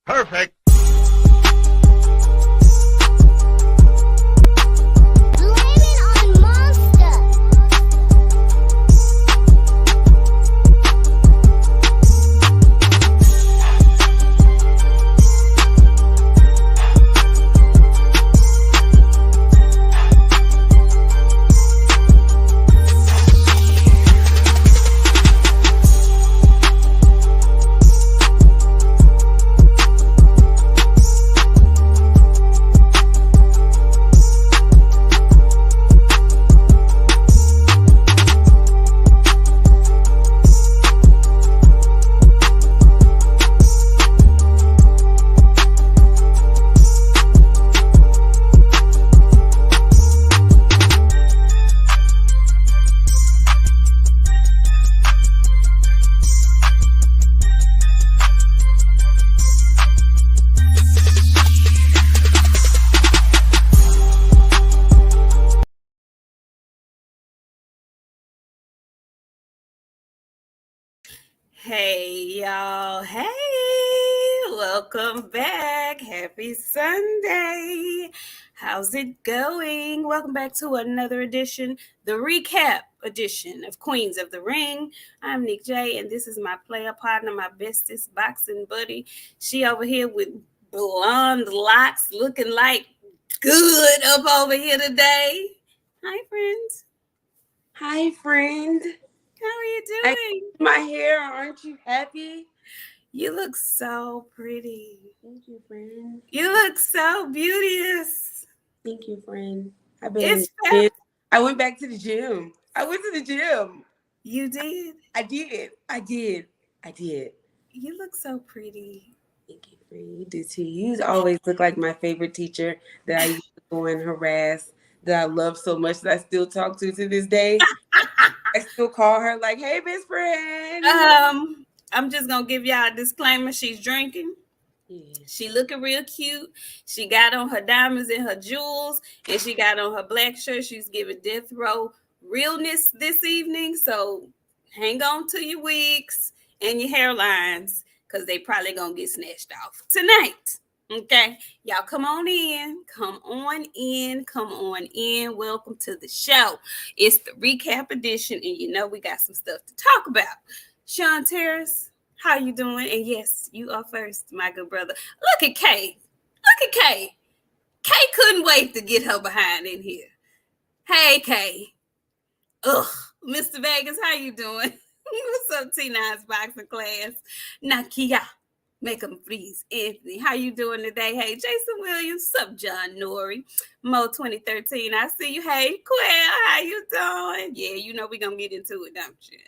Perfect. Hey, y'all. Hey, welcome back. Happy Sunday. How's it going? Welcome back to another edition, the recap edition of Queens of the Ring. I'm Nik J, and this is my player partner, my bestest boxing buddy. She over here with blonde locks looking like good up over here today. Hi, friends. Hi, friend. How are you doing? My hair, aren't you happy? You look so pretty. Thank you, friend. You look so beauteous. Thank you, friend. I went back to the gym. I went to the gym. You did? I did. You look so pretty. Thank you, friend. You do too. You always look like my favorite teacher that I used to go and harass, that I love so much that I still talk to this day. I still call her like, hey, best friend. I'm just going to give y'all a disclaimer. She's drinking. Yeah. She looking real cute. She got on her diamonds and her jewels, and she got on her black shirt. She's giving death row realness this evening. So hang on to your wigs and your hairlines, because they probably going to get snatched off tonight. Okay, y'all come on in. Welcome to the show. It's the recap edition, and you know we got some stuff to talk about. Sean Terrace, how you doing? And yes, you are first, my good brother. Look at Kay. Kay couldn't wait to get her behind in here. Hey, Kay. Ugh, Mr. Vegas, how you doing? What's up, T9's boxing class? Nakia. Make them freeze. Anthony, how you doing today? Hey, Jason Williams. What's up, John Norrie? Mo 2013, I see you. Hey, Quell, how you doing? Yeah, you know we're going to get into it, don't you?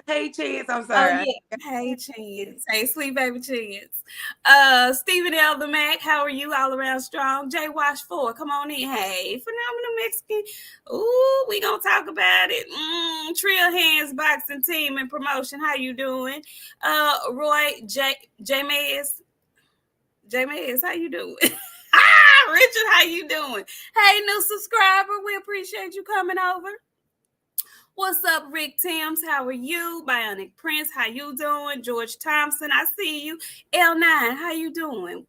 Hey, Chance. I'm sorry. Oh, yeah. Hey, Chance. Hey, sweet baby Chance. Stephen L. the Mac, how are you? All around strong. J Wash 4, come on in. Hey, phenomenal Mexican. Ooh, we gonna talk about it. Trill Hands Boxing Team and Promotion, how you doing? Roy J Mays, how you doing? Richard, how you doing? Hey, new subscriber, we appreciate you coming over. What's up, Rick Timms? How are you? Bionic Prince, how you doing? George Thompson, I see you. L9, how you doing?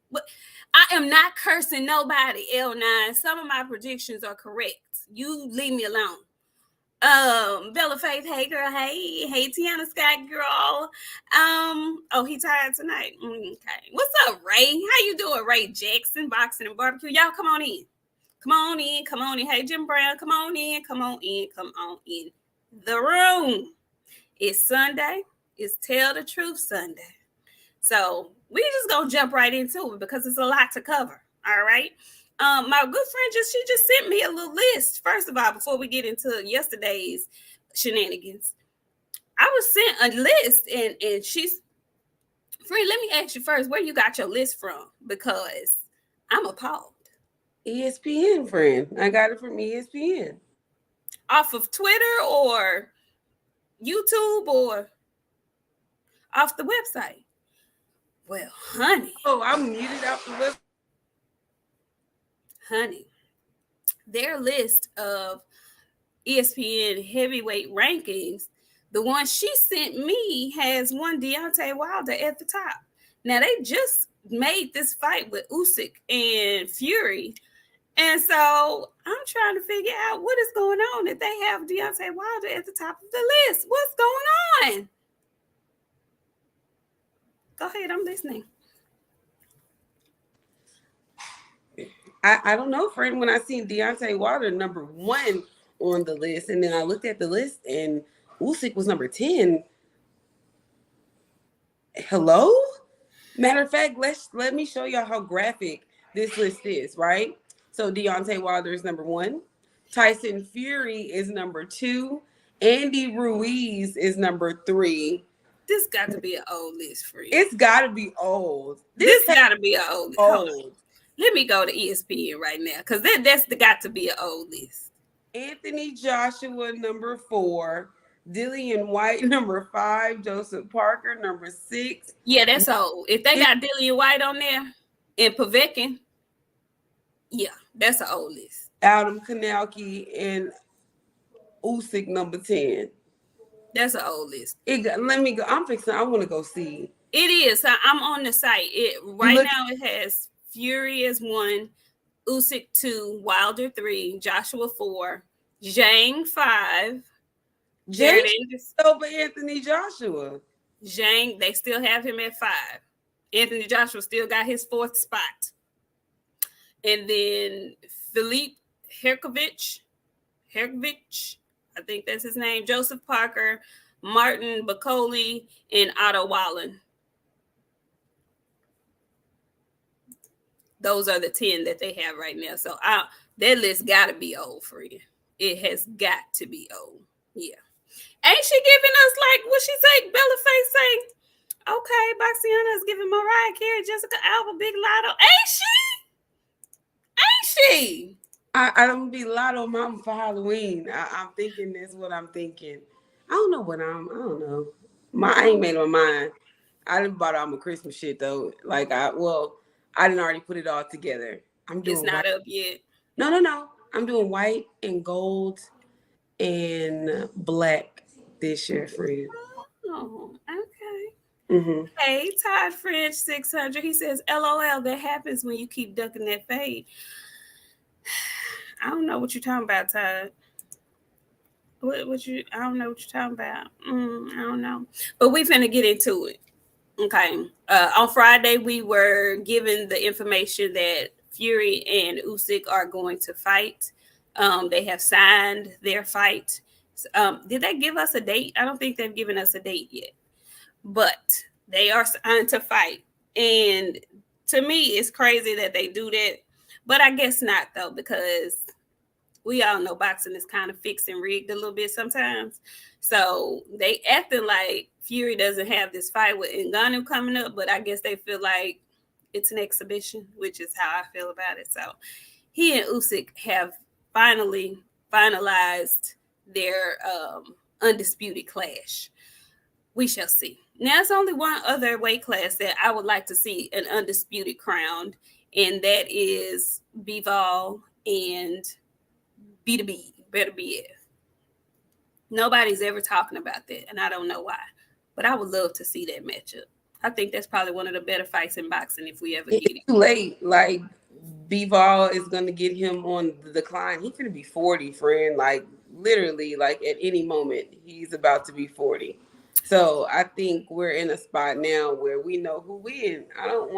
I am not cursing nobody, L9. Some of my predictions are correct. You leave me alone. Bella Faith, hey girl, hey Tiana Scott girl. Oh, he tired tonight. Okay. What's up, Ray? How you doing, Ray Jackson, Boxing and Barbecue? Y'all come on in. Come on in. Hey, Jim Brown, come on in. The room. It's Sunday. It's Tell the Truth Sunday. So we just gonna jump right into it because it's a lot to cover. All right. My good friend she just sent me a little list. First of all, before we get into yesterday's shenanigans, I was sent a list, and she's friend. Let me ask you first, where you got your list from? Because I'm appalled. ESPN, friend. I got it from ESPN. Off of Twitter or YouTube or off the website? Well, honey. Oh, I'm muted off the website. Honey, their list of ESPN heavyweight rankings The one she sent me has one Deontay Wilder at the top. Now they just made this fight with Usyk and Fury, and so I'm trying to figure out what is going on that they have Deontay Wilder at the top of the list. What's going on? Go ahead, I'm listening. I don't know, friend. When I seen Deontay Wilder number 1 on the list, and then I looked at the list, and Usyk was number 10. Hello? Matter of fact, let me show y'all how graphic this list is, right? So Deontay Wilder is number 1. Tyson Fury is number 2. Andy Ruiz is number 3. This got to be an old list for you. It's got to be old. This got to be an old. Old. Let me go to ESPN right now because that's got to be an old list. Anthony Joshua, number 4. Dillian White, number 5. Joseph Parker, number 6. Yeah, that's old. If they got Dillian White on there and Povetkin, yeah, that's an old list. Adam Kanelke and Usyk, number 10. That's an old list. Let me go. I want to go see. It is. I'm on the site. Now it has Fury as 1, Usyk 2, Wilder 3, Joshua 4, Zhang 5. Zhang over Anthony Joshua. Zhang, they still have him at 5. Anthony Joshua still got his 4th spot. And then Philippe Herkovich, I think that's his name, Joseph Parker, Martin Bacoli, and Otto Wallen. Those are the 10 that they have right now. So that list got to be old for you. It has got to be old. Yeah. Ain't she giving us like what she say? Bellaface say, okay, BOXIANA is giving Mariah Carey, Jessica Alba, Big Lotto. Ain't she? I don't be Lotto Mama for Halloween. I'm thinking that's what I'm thinking. I don't know. I ain't made my mind. I didn't bought all my Christmas shit though. Like I didn't already put it all together. I'm doing. It's not up yet. No. I'm doing white and gold and black this year, friend. Oh, okay. Mm-hmm. Hey, Todd French 600. He says, "LOL. That happens when you keep ducking that fade." I don't know what you're talking about, Todd. I don't know what you're talking about. I don't know. But we finna get into it. Okay. On Friday, we were given the information that Fury and Usyk are going to fight. They have signed their fight. Did they give us a date? I don't think they've given us a date yet. But they are signed to fight. And to me, it's crazy that they do that. But I guess not, though, because we all know boxing is kind of fixed and rigged a little bit sometimes. So they acting like Fury doesn't have this fight with Ngannou coming up, but I guess they feel like it's an exhibition, which is how I feel about it. So he and Usyk have finally finalized their undisputed clash. We shall see. Now, there's only one other weight class that I would like to see an undisputed crowned, and that is Bivol and Benavidez. Nobody's ever talking about that, and I don't know why. But I would love to see that matchup. I think that's probably one of the better fights in boxing if we ever get it. It's too late. Like, Bivol is going to get him on the decline. He's going to be 40, friend. Like, literally, like, at any moment, he's about to be 40. So I think we're in a spot now where we know who wins. I don't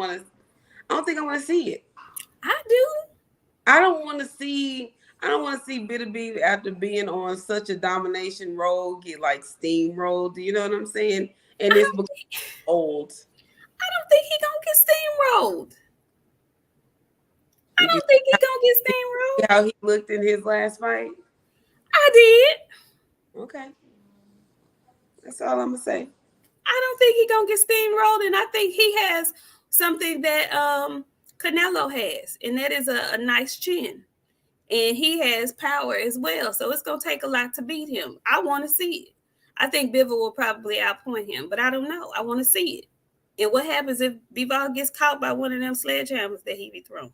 think I want to see it. I do. I don't want to see Benavidez after being on such a domination roll get like steamrolled. You know what I'm saying? And it's old. I don't think he gonna get steamrolled. I don't think he gonna get steamrolled. How he looked in his last fight? I did. Okay. That's all I'm gonna say. I don't think he gonna get steamrolled, and I think he has something that Canelo has, and that is a nice chin. And he has power as well. So it's going to take a lot to beat him. I want to see it. I think Bivol will probably outpoint him, but I don't know. I want to see it. And what happens if Bivol gets caught by one of them sledgehammers that he be throwing?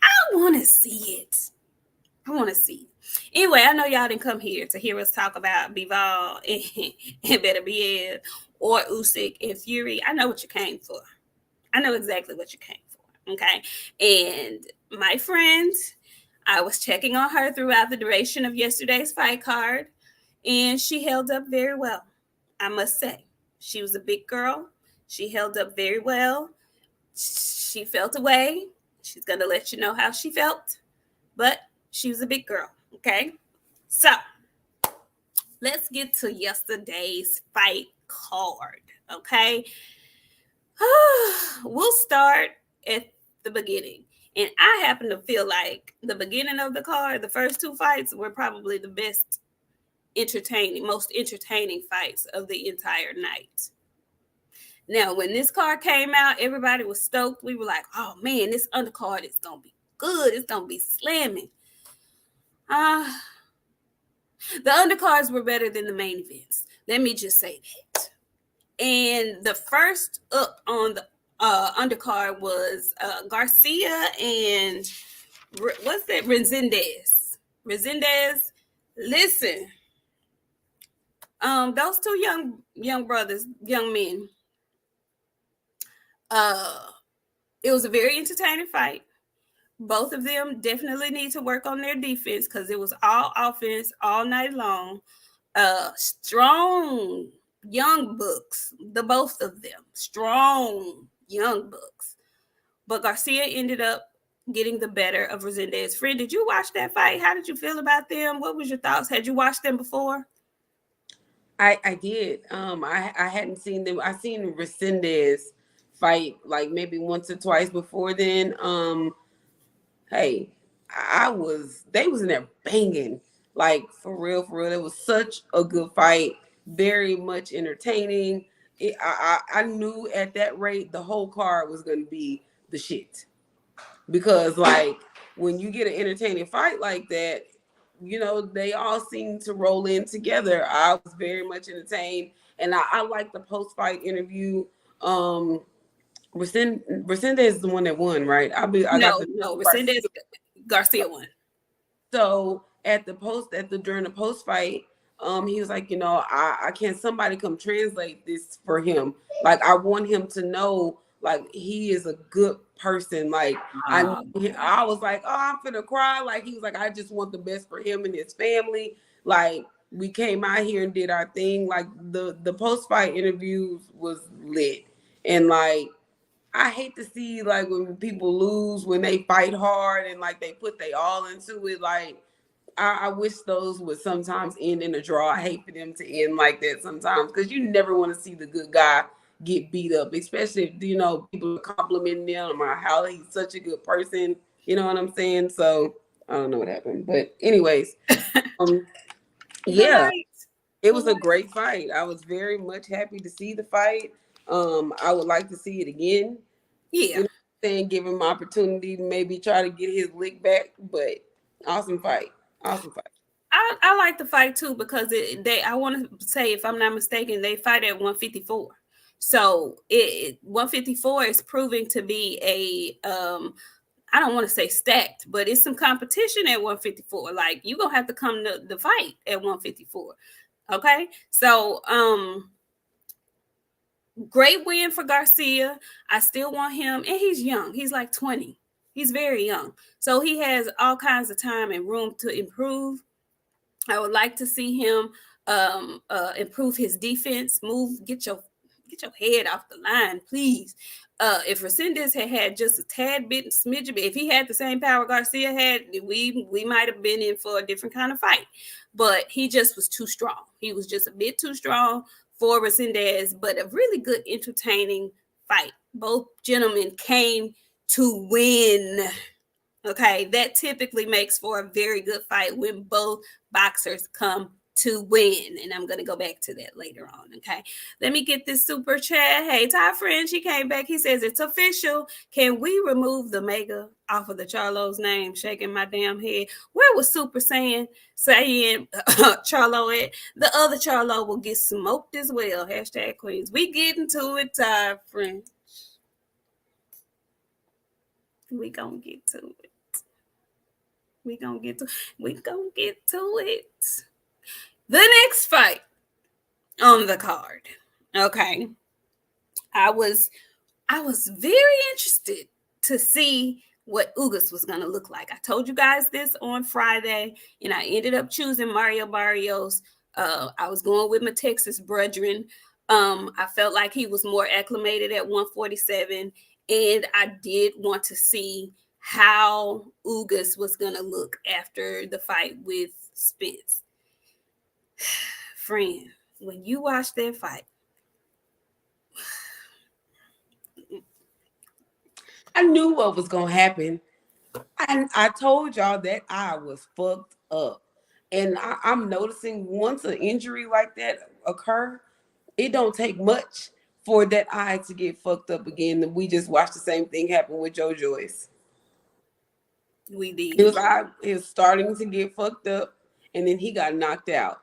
I want to see it. I want to see. Anyway, I know y'all didn't come here to hear us talk about Bival and Benavidez or Usyk and Fury. I know what you came for. I know exactly what you came for. Okay. And my friend, I was checking on her throughout the duration of yesterday's fight card, and she held up very well. I must say, she was a big girl. She held up very well. She felt away. She's going to let you know how she felt, but she was a big girl. Okay. So let's get to yesterday's fight card. Okay. We'll start at the beginning. And I happen to feel like the beginning of the card, the first two fights were probably the best most entertaining fights of the entire night. Now, when this card came out, everybody was stoked. We were like, oh man, this undercard is going to be good. It's going to be slamming. The undercards were better than the main events. Let me just say that. And the first up on the undercard was Garcia and what's that? Resendez. Resendez. Listen, those two young brothers, young men. It was a very entertaining fight. Both of them definitely need to work on their defense because it was all offense all night long. Strong young bucks, the both of them. Strong young bucks. But Garcia ended up getting the better of Resendez. Friend, did you watch that fight? How did you feel about them? What was your thoughts? Had you watched them before? I did. I hadn't seen them. I seen Resendez fight like maybe once or twice before then. Hey, they was in there banging. Like for real, for real. It was such a good fight. Very much entertaining. I knew at that rate the whole card was gonna be the shit. Because like when you get an entertaining fight like that, you know, they all seem to roll in together. I was very much entertained, and I like the post fight interview. Resendez is the one that won, right? I got the Resendez Garcia won. So during the post fight, he was like, you know, I can't somebody come translate this for him. Like I want him to know like he is a good person. Like I was like, oh, I'm finna cry. Like he was like, I just want the best for him and his family. Like we came out here and did our thing. Like the post fight interviews was lit. And like I hate to see like when people lose when they fight hard and like they put they all into it. Like I wish those would sometimes end in a draw. I hate for them to end like that sometimes because you never want to see the good guy get beat up, especially if you know people are complimenting them or how he's such a good person. You know what I'm saying? So I don't know what happened, but anyways, yeah, it was a great fight. I was very much happy to see the fight. I would like to see it again. Yeah. You know what I'm saying? Give him opportunity to maybe try to get his lick back, but awesome fight. Awesome fight. I like the fight too because I want to say, if I'm not mistaken, they fight at 154. So 154 is proving to be I don't want to say stacked, but it's some competition at 154. Like you're gonna have to come to the fight at 154. Okay. So great win for Garcia. I still want him, and he's young. He's like 20. He's very young. So he has all kinds of time and room to improve. I would like to see him improve his defense. Get your head off the line, please. If Resendez had just a tad bit smidgen, if he had the same power Garcia had, we might have been in for a different kind of fight. But he just was too strong. He was just a bit too strong for Resendez, but a really good, entertaining fight. Both gentlemen came to win. Okay, that typically makes for a very good fight when both boxers come to win. And I'm going to go back to that later on. Okay, let me get this super chat. Hey, Ty Friend, she came back. He says, it's official. Can we remove the mega off of the Charlo's name? Shaking my damn head. Where was Super saying Charlo at? The other Charlo will get smoked as well. Hashtag Queens. We getting to it, Ty Friend. We gonna get to it. We gonna get to it. The next fight on the card. Okay. I was very interested to see what Ugas was going to look like. I told you guys this on Friday, and I ended up choosing Mario Barrios. I was going with my Texas brethren. I felt like he was more acclimated at 147, and I did want to see how Ugas was going to look after the fight with Spence. Friend, when you watch that fight, I knew what was gonna happen. I told y'all that I was fucked up. And I'm noticing once an injury like that occur, it don't take much for that eye to get fucked up again. We just watched the same thing happen with Joe Joyce. we did. It was starting to get fucked up, and then he got knocked out.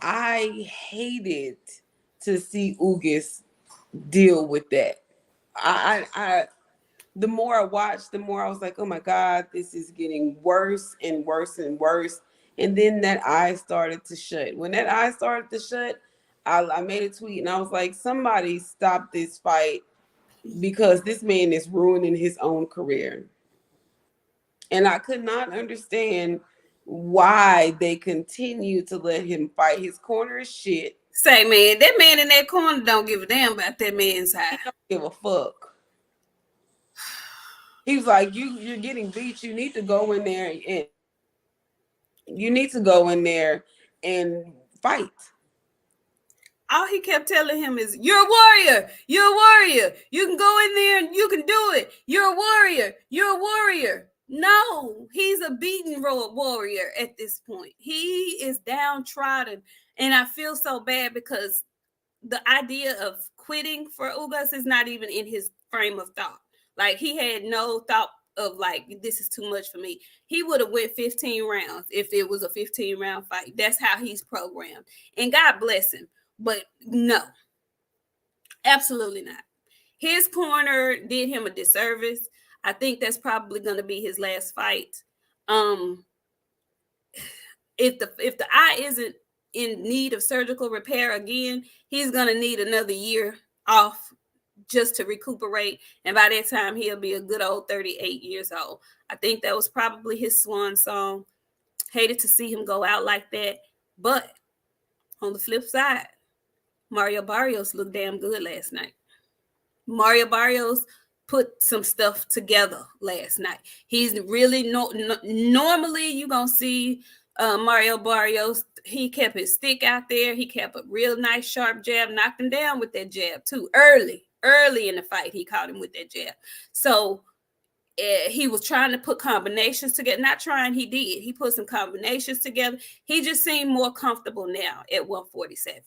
I hated to see Ugas deal with that. I the more I watched, the more I was like, oh my God, this is getting worse and worse and worse. And then that eye started to shut. When that eye started to shut, I made a tweet and I was like, somebody stop this fight because this man is ruining his own career. And I could not understand why they continue to let him fight. His corner is shit. Say, man, that man in that corner don't give a damn about that man's He eye. don't give a fuck. He was like, you're getting beat. You need to go in there and fight. All he kept telling him is, you're a warrior. You're a warrior. You can go in there and you can do it. You're a warrior. You're a warrior. No, he's a beaten warrior at this point. He is downtrodden. And I feel so bad because the idea of quitting for Ugas is not even in his frame of thought. Like, he had no thought of like, this is too much for me. He would have went 15 rounds if it was a 15-round fight. That's how he's programmed. And God bless him. But no, absolutely not. His corner did him a disservice. I think that's probably going to be his last fight. If the eye isn't in need of surgical repair again, he's going to need another year off just to recuperate. And by that time, he'll be a good old 38 years old. I think that was probably his swan song. Hated to see him go out like that. But on the flip side, Mario Barrios looked damn good last night. Mario Barrios put some stuff together last night. He's really normally you're going to see Mario Barrios. He kept his stick out there. He kept a real nice sharp jab, knocked him down with that jab too. Early in the fight, he caught him with that jab. So he was trying to put combinations together. Not trying, he did. He put some combinations together. He just seemed more comfortable now at 147.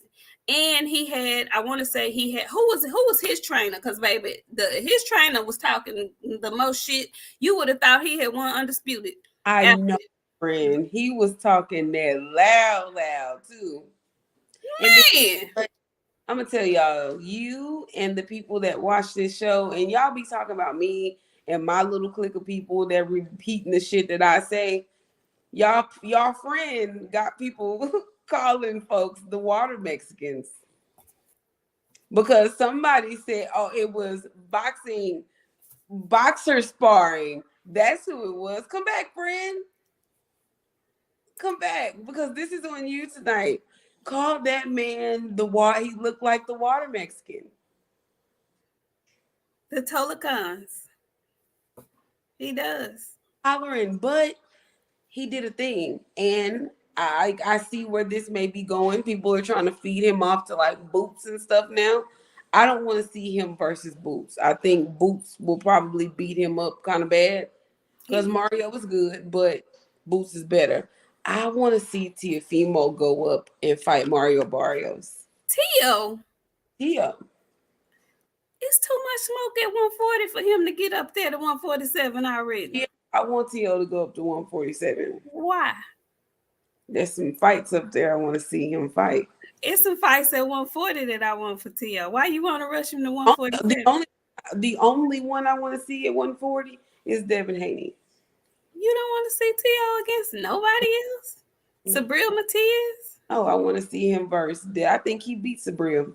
And he had, I want to say he had, who was his trainer? Because baby, his trainer was talking the most shit. You would have thought he had won undisputed. I know, friend. He was talking that loud too. Man. And then, I'm gonna tell y'all, you and the people that watch this show, and y'all be talking about me and my little clique of people that repeating the shit that I say. Y'all friend got people calling folks the water Mexicans because somebody said, "Oh, it was boxer sparring." That's who it was. Come back, friend. Come back because this is on you tonight. Call that man the water. He looked like the water Mexican. The Tolicans. He does. Hollering, but he did a thing. And I see where this may be going. People are trying to feed him off to like Boots and stuff now. I don't want to see him versus Boots. I think Boots will probably beat him up kind of bad because Mario was good, but Boots is better. I want to see Teofimo go up and fight Mario Barrios. Tio. Tio. It's too much smoke at 140 for him to get up there to 147 already. Yeah, I want Tio to go up to 147. Why? There's some fights up there I want to see him fight. It's some fights at 140 that I want for Tio. Why you want to rush him to 147? The only one I want to see at 140 is Devin Haney. You don't want to see T.O. against nobody else? Sabril Matias? Oh, I want to see him verse. I think he beats Sabril.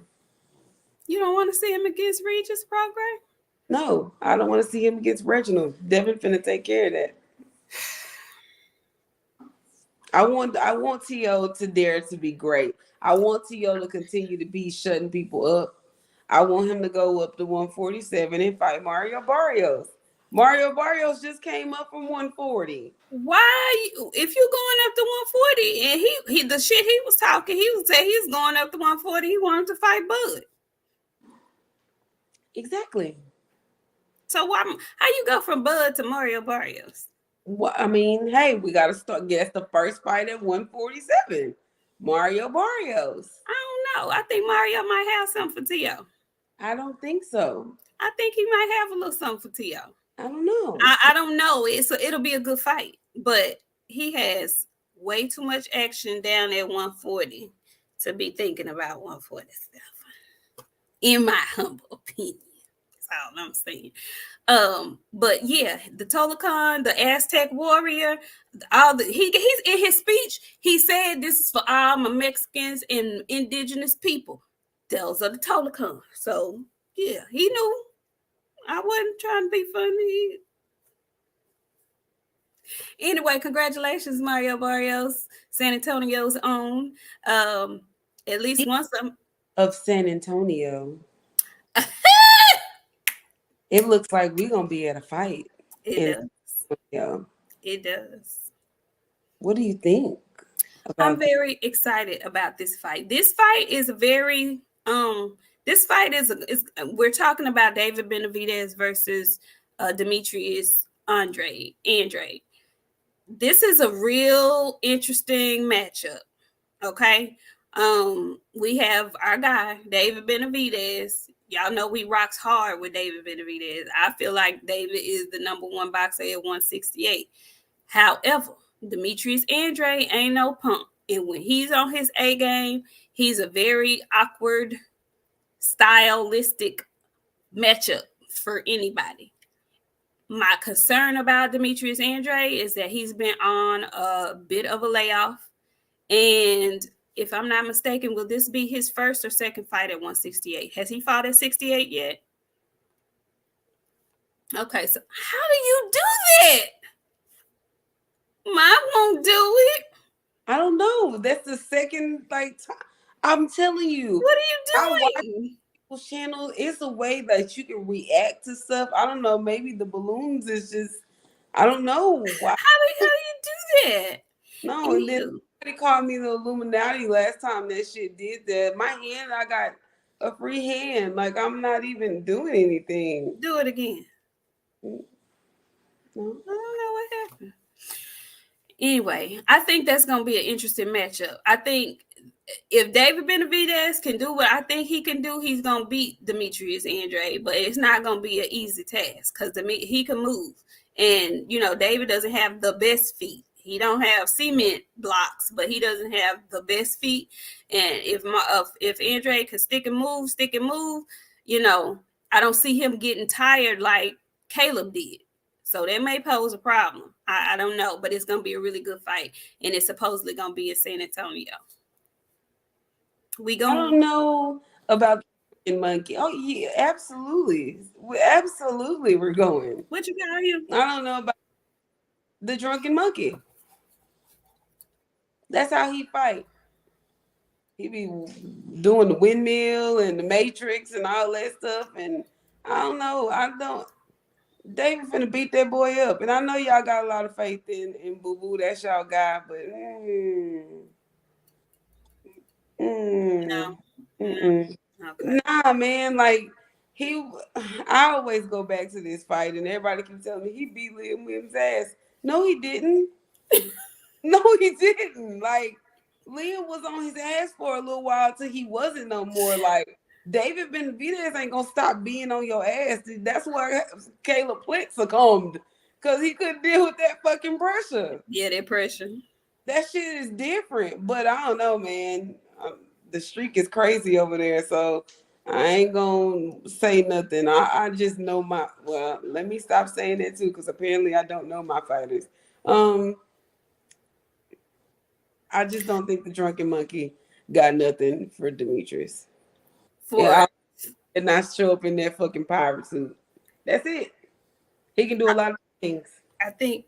You don't want to see him against Regis Program? No, I don't want to see him against Reginald. Devin finna take care of that. I want T.O. to dare to be great. I want T.O. to continue to be shutting people up. I want him to go up to 147 and fight Mario Barrios. Mario Barrios just came up from 140. Why, if you going up to 140 and he the shit he was talking, he was saying he's going up to 140, he wanted to fight Bud. Exactly. So why, how you go from Bud to Mario Barrios? Well, I mean, hey, we got to start. Guess the first fight at 147, Mario Barrios. I don't know. I think Mario might have something for T.O. I don't think so. I think he might have a little something for T.O. I don't know. I don't know. It'll be a good fight, but he has way too much action down at 140 to be thinking about 147. In my humble opinion, that's all I'm saying. But yeah, the Tolokon, the Aztec warrior, he's in his speech. He said this is for all my Mexicans and indigenous people. Those are the Tolokon. So yeah, he knew. I wasn't trying to be funny. Anyway, congratulations, Mario Barrios, San Antonio's own. At least once of San Antonio. It looks like we're gonna be at a fight. It does. Yeah. It does. What do you think? I'm very excited about this fight. This fight is very this fight is we're talking about David Benavidez versus Demetrius Andrade. This is a real interesting matchup. Okay. We have our guy, David Benavidez. Y'all know we rocks hard with David Benavidez. I feel like David is the number one boxer at 168. However, Demetrius Andrade ain't no punk. And when he's on his A game, he's a very awkward, stylistic matchup for anybody. My concern about Demetrius Andrade is that he's been on a bit of a layoff. And if I'm not mistaken, will this be his first or second fight at 168? Has he fought at 68 yet? Okay, so how do you do that? Mine won't do it. I don't know. That's the second time. I'm telling you. What are you doing? People's channel, it's a way that you can react to stuff. I don't know. Maybe the balloons is just. I don't know why. How do you do that? No, and then somebody called me the Illuminati last time that shit did that. My hand, I got a free hand. Like I'm not even doing anything. Do it again. No. I don't know what happened. Anyway, I think that's going to be an interesting matchup. I think if David Benavidez can do what I think he can do, he's going to beat Demetrius Andrade, but it's not going to be an easy task because he can move. And, you know, David doesn't have the best feet. He don't have cement blocks, but he doesn't have the best feet. And if Andrade can stick and move, you know, I don't see him getting tired like Caleb did. So that may pose a problem. I don't know, but it's going to be a really good fight. And it's supposedly going to be in San Antonio. I don't know about the monkey. Oh, yeah, absolutely. Absolutely, we're going. What you got here? I don't know about the drunken monkey. That's how he fight. He be doing the windmill and the matrix and all that stuff. And I don't know. David finna beat that boy up. And I know y'all got a lot of faith in Boo Boo. That's y'all guy. But No. Okay. Nah, man. Like, I always go back to this fight. And everybody keeps telling me he beat Liam Williams' ass. No, he didn't. No, he didn't. Like, Liam was on his ass for a little while till he wasn't no more. Like, David Benavidez ain't gonna stop being on your ass. That's why Caleb Plant succumbed, because he couldn't deal with that fucking pressure. Yeah, that pressure. That shit is different. But I don't know, man. The streak is crazy over there, so I ain't gonna say nothing. I just know well, let me stop saying that too, because apparently I don't know my fighters. Um, I just don't think the drunken monkey got nothing for Demetrius. Yeah, For and not show up in that fucking pirate suit. That's it. He can do a lot of things. I think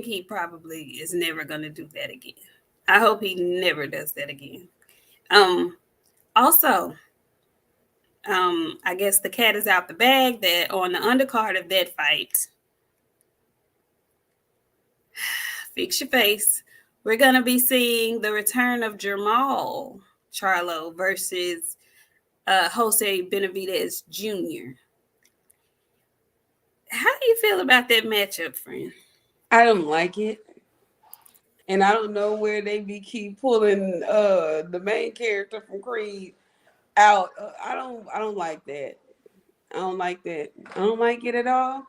he probably is never gonna do that again. I hope he never does that again. Um Also, I guess the cat is out the bag that on the undercard of that fight, fix your face. We're gonna be seeing the return of Jamal Charlo versus Jose Benavidez Jr. How do you feel about that matchup, friend? I don't like it. And I don't know where they be keep pulling the main character from Creed out. I don't like that. I don't like that. I don't like it at all.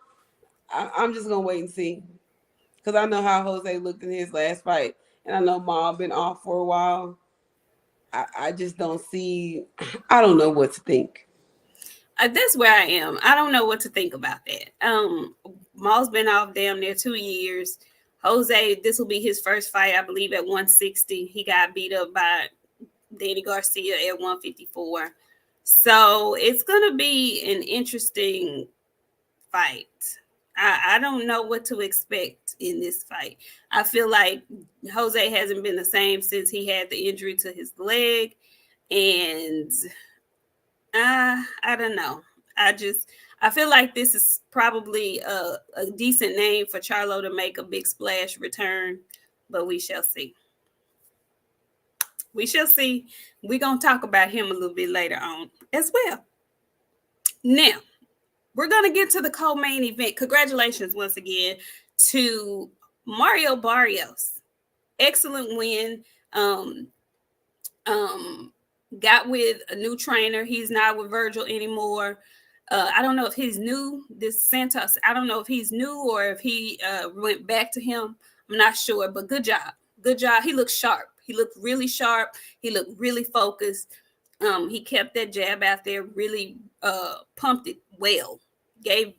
I'm just gonna wait and see. Because I know how Jose looked in his last fight. And I know Ma been off for a while. I just don't see, I don't know what to think. That's where I am. I don't know what to think about that. Maul's been off damn near 2 years. Jose, this will be his first fight, I believe, at 160. He got beat up by Danny Garcia at 154. So it's gonna be an interesting fight. I don't know what to expect in this fight. I feel like Jose hasn't been the same since he had the injury to his leg, and I don't know. I feel like this is probably a decent name for Charlo to make a big splash return, but we shall see. We shall see. We're gonna talk about him a little bit later on as well. Now we're gonna get to the co-main event. Congratulations once again to Mario Barrios. Excellent win. Um, um, got with a new trainer. He's not with Virgil anymore. I don't know if he's new. This Santos, I don't know if he's new or if he went back to him. I'm not sure, but good job. Good job. He looked sharp. He looked really sharp. He looked really focused. He kept that jab out there, really pumped it well. Gave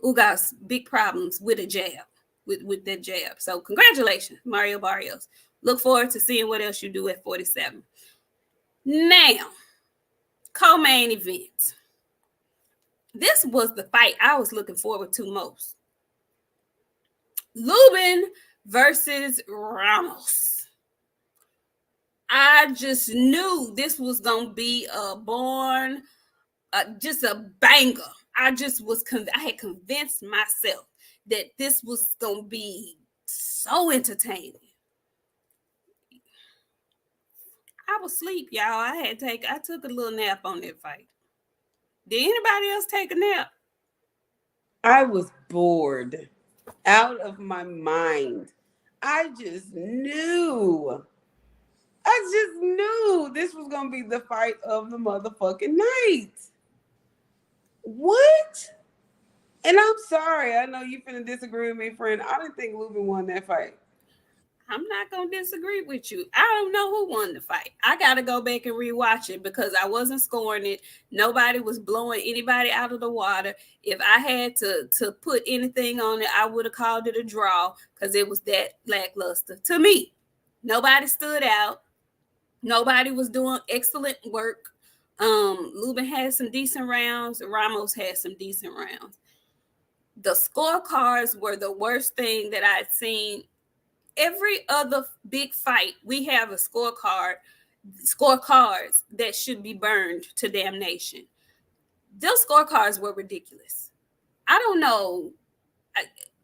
Ugas big problems with a jab, with that jab. So congratulations, Mario Barrios. Look forward to seeing what else you do at 47. Now, co-main event. This was the fight I was looking forward to most. Lubin versus Ramos. I just knew this was gonna be just a banger. I had convinced myself that this was gonna be so entertaining. I was asleep, y'all. I took a little nap on that fight. Did anybody else take a nap? I was bored out of my mind. I just knew. I just knew this was going to be the fight of the motherfucking night. What? And I'm sorry. I know you finna disagree with me, friend. I didn't think Lubin won that fight. I'm not gonna disagree with you. I don't know who won the fight. I gotta go back and rewatch it because I wasn't scoring it. Nobody was blowing anybody out of the water. If I had to put anything on it, I would have called it a draw because it was that lackluster to me. Nobody stood out. Nobody was doing excellent work. Lubin had some decent rounds. Ramos had some decent rounds. The scorecards were the worst thing that I'd seen. Every other big fight, we have a scorecards that should be burned to damnation. Those scorecards were ridiculous. I don't know.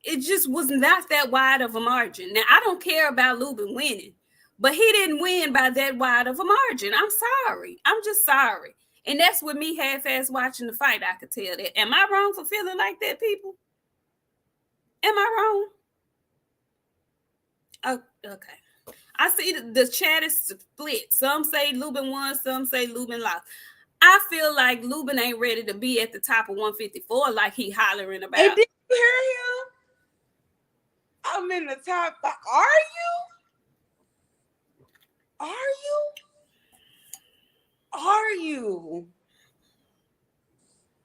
It just was not that wide of a margin. Now, I don't care about Lubin winning, but he didn't win by that wide of a margin. I'm sorry. I'm just sorry. And that's with me half-ass watching the fight, I could tell that. Am I wrong for feeling like that, people? Am I wrong? Oh, okay. I see the chat is split. Some say Lubin won, some say Lubin lost. I feel like Lubin ain't ready to be at the top of 154 like he hollering about. Hey, did you hear him? I'm in the top 5. Are you? Are you? Are you?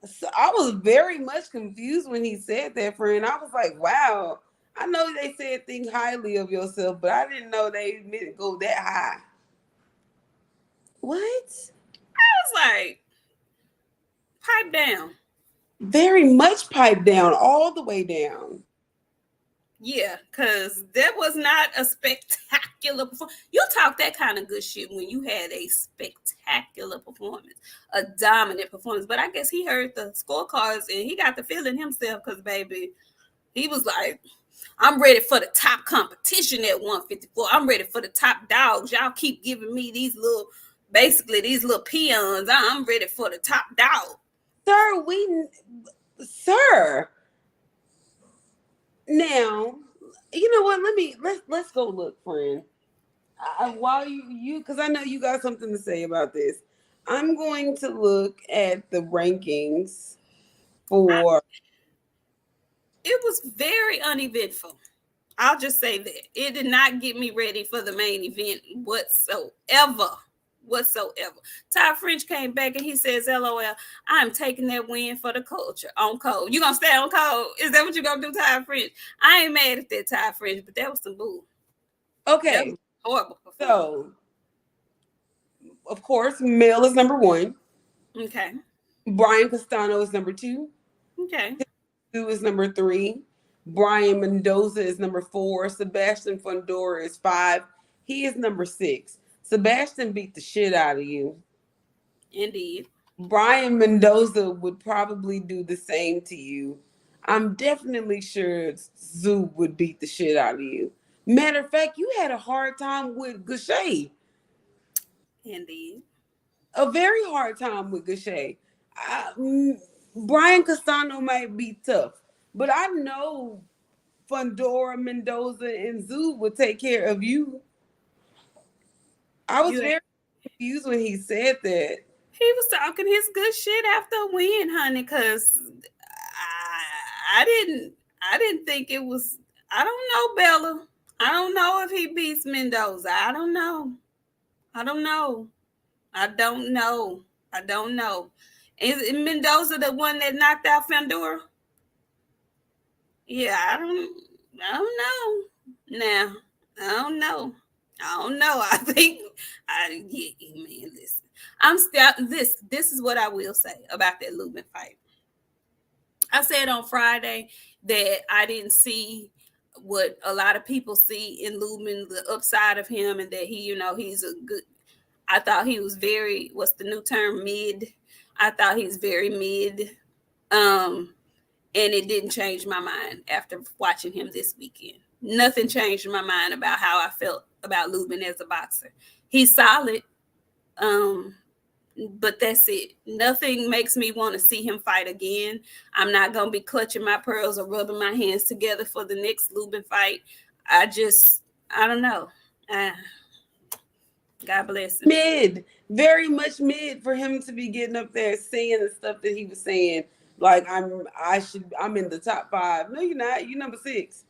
So I was very much confused when he said that, friend. I was like, wow. I know they said think highly of yourself, but I didn't know they meant to go that high. What? I was like, pipe down. Very much pipe down, all the way down. Yeah, because that was not a spectacular performance. You talk that kind of good shit when you had a spectacular performance, a dominant performance. But I guess he heard the scorecards and he got the feeling himself because, baby, he was like, I'm ready for the top competition at 154. I'm ready for the top dogs. Y'all keep giving me these little, basically, these little peons. I'm ready for the top dog. Sir. Now, you know what? Let's go look, friend. While you because I know you got something to say about this. I'm going to look at the rankings for. It was very uneventful. I'll just say that it did not get me ready for the main event whatsoever. Whatsoever. Ty French came back and he says, LOL, I'm taking that win for the culture on Cole. You gonna stay on Cole? Is that what you gonna do, Ty French? I ain't mad at that, Ty French, but that was some boo. Okay. Was horrible performance. So, of course, Mel is number 1. Okay. Brian Castano is number 2. Okay. Sue is number 3. Brian Mendoza is number 4. Sebastian Fundora is 5. He is number 6. Sebastian beat the shit out of you. Indeed. Brian Mendoza would probably do the same to you. I'm definitely sure Zoo would beat the shit out of you. Matter of fact, you had a hard time with Gaucher. Indeed. A very hard time with Gaucher. Brian Castano might be tough, but I know Fundora, Mendoza, and Zoo would take care of you. I was very confused when he said that. He was talking his good shit after a win, honey, because I didn't think it was. I don't know, Bella. I don't know if he beats Mendoza. I don't know. I don't know. I don't know. I don't know. Is Mendoza the one that knocked out Fundora? Yeah, I don't know. Now, I don't know. I don't know. I think man, listen. I'm still this is what I will say about that Lubin fight. I said on Friday that I didn't see what a lot of people see in Lubin, the upside of him, and that he's a good. I thought he was very, what's the new term, mid. I thought he's very mid. And it didn't change my mind after watching him this weekend. Nothing changed my mind about how I felt about Lubin as a boxer. He's solid, but that's it. Nothing makes me want to see him fight again. I'm not going to be clutching my pearls or rubbing my hands together for the next Lubin fight. I don't know. God bless him. Mid, very much mid for him to be getting up there saying the stuff that he was saying. Like I'm in the top 5. No, you're not. You're number 6.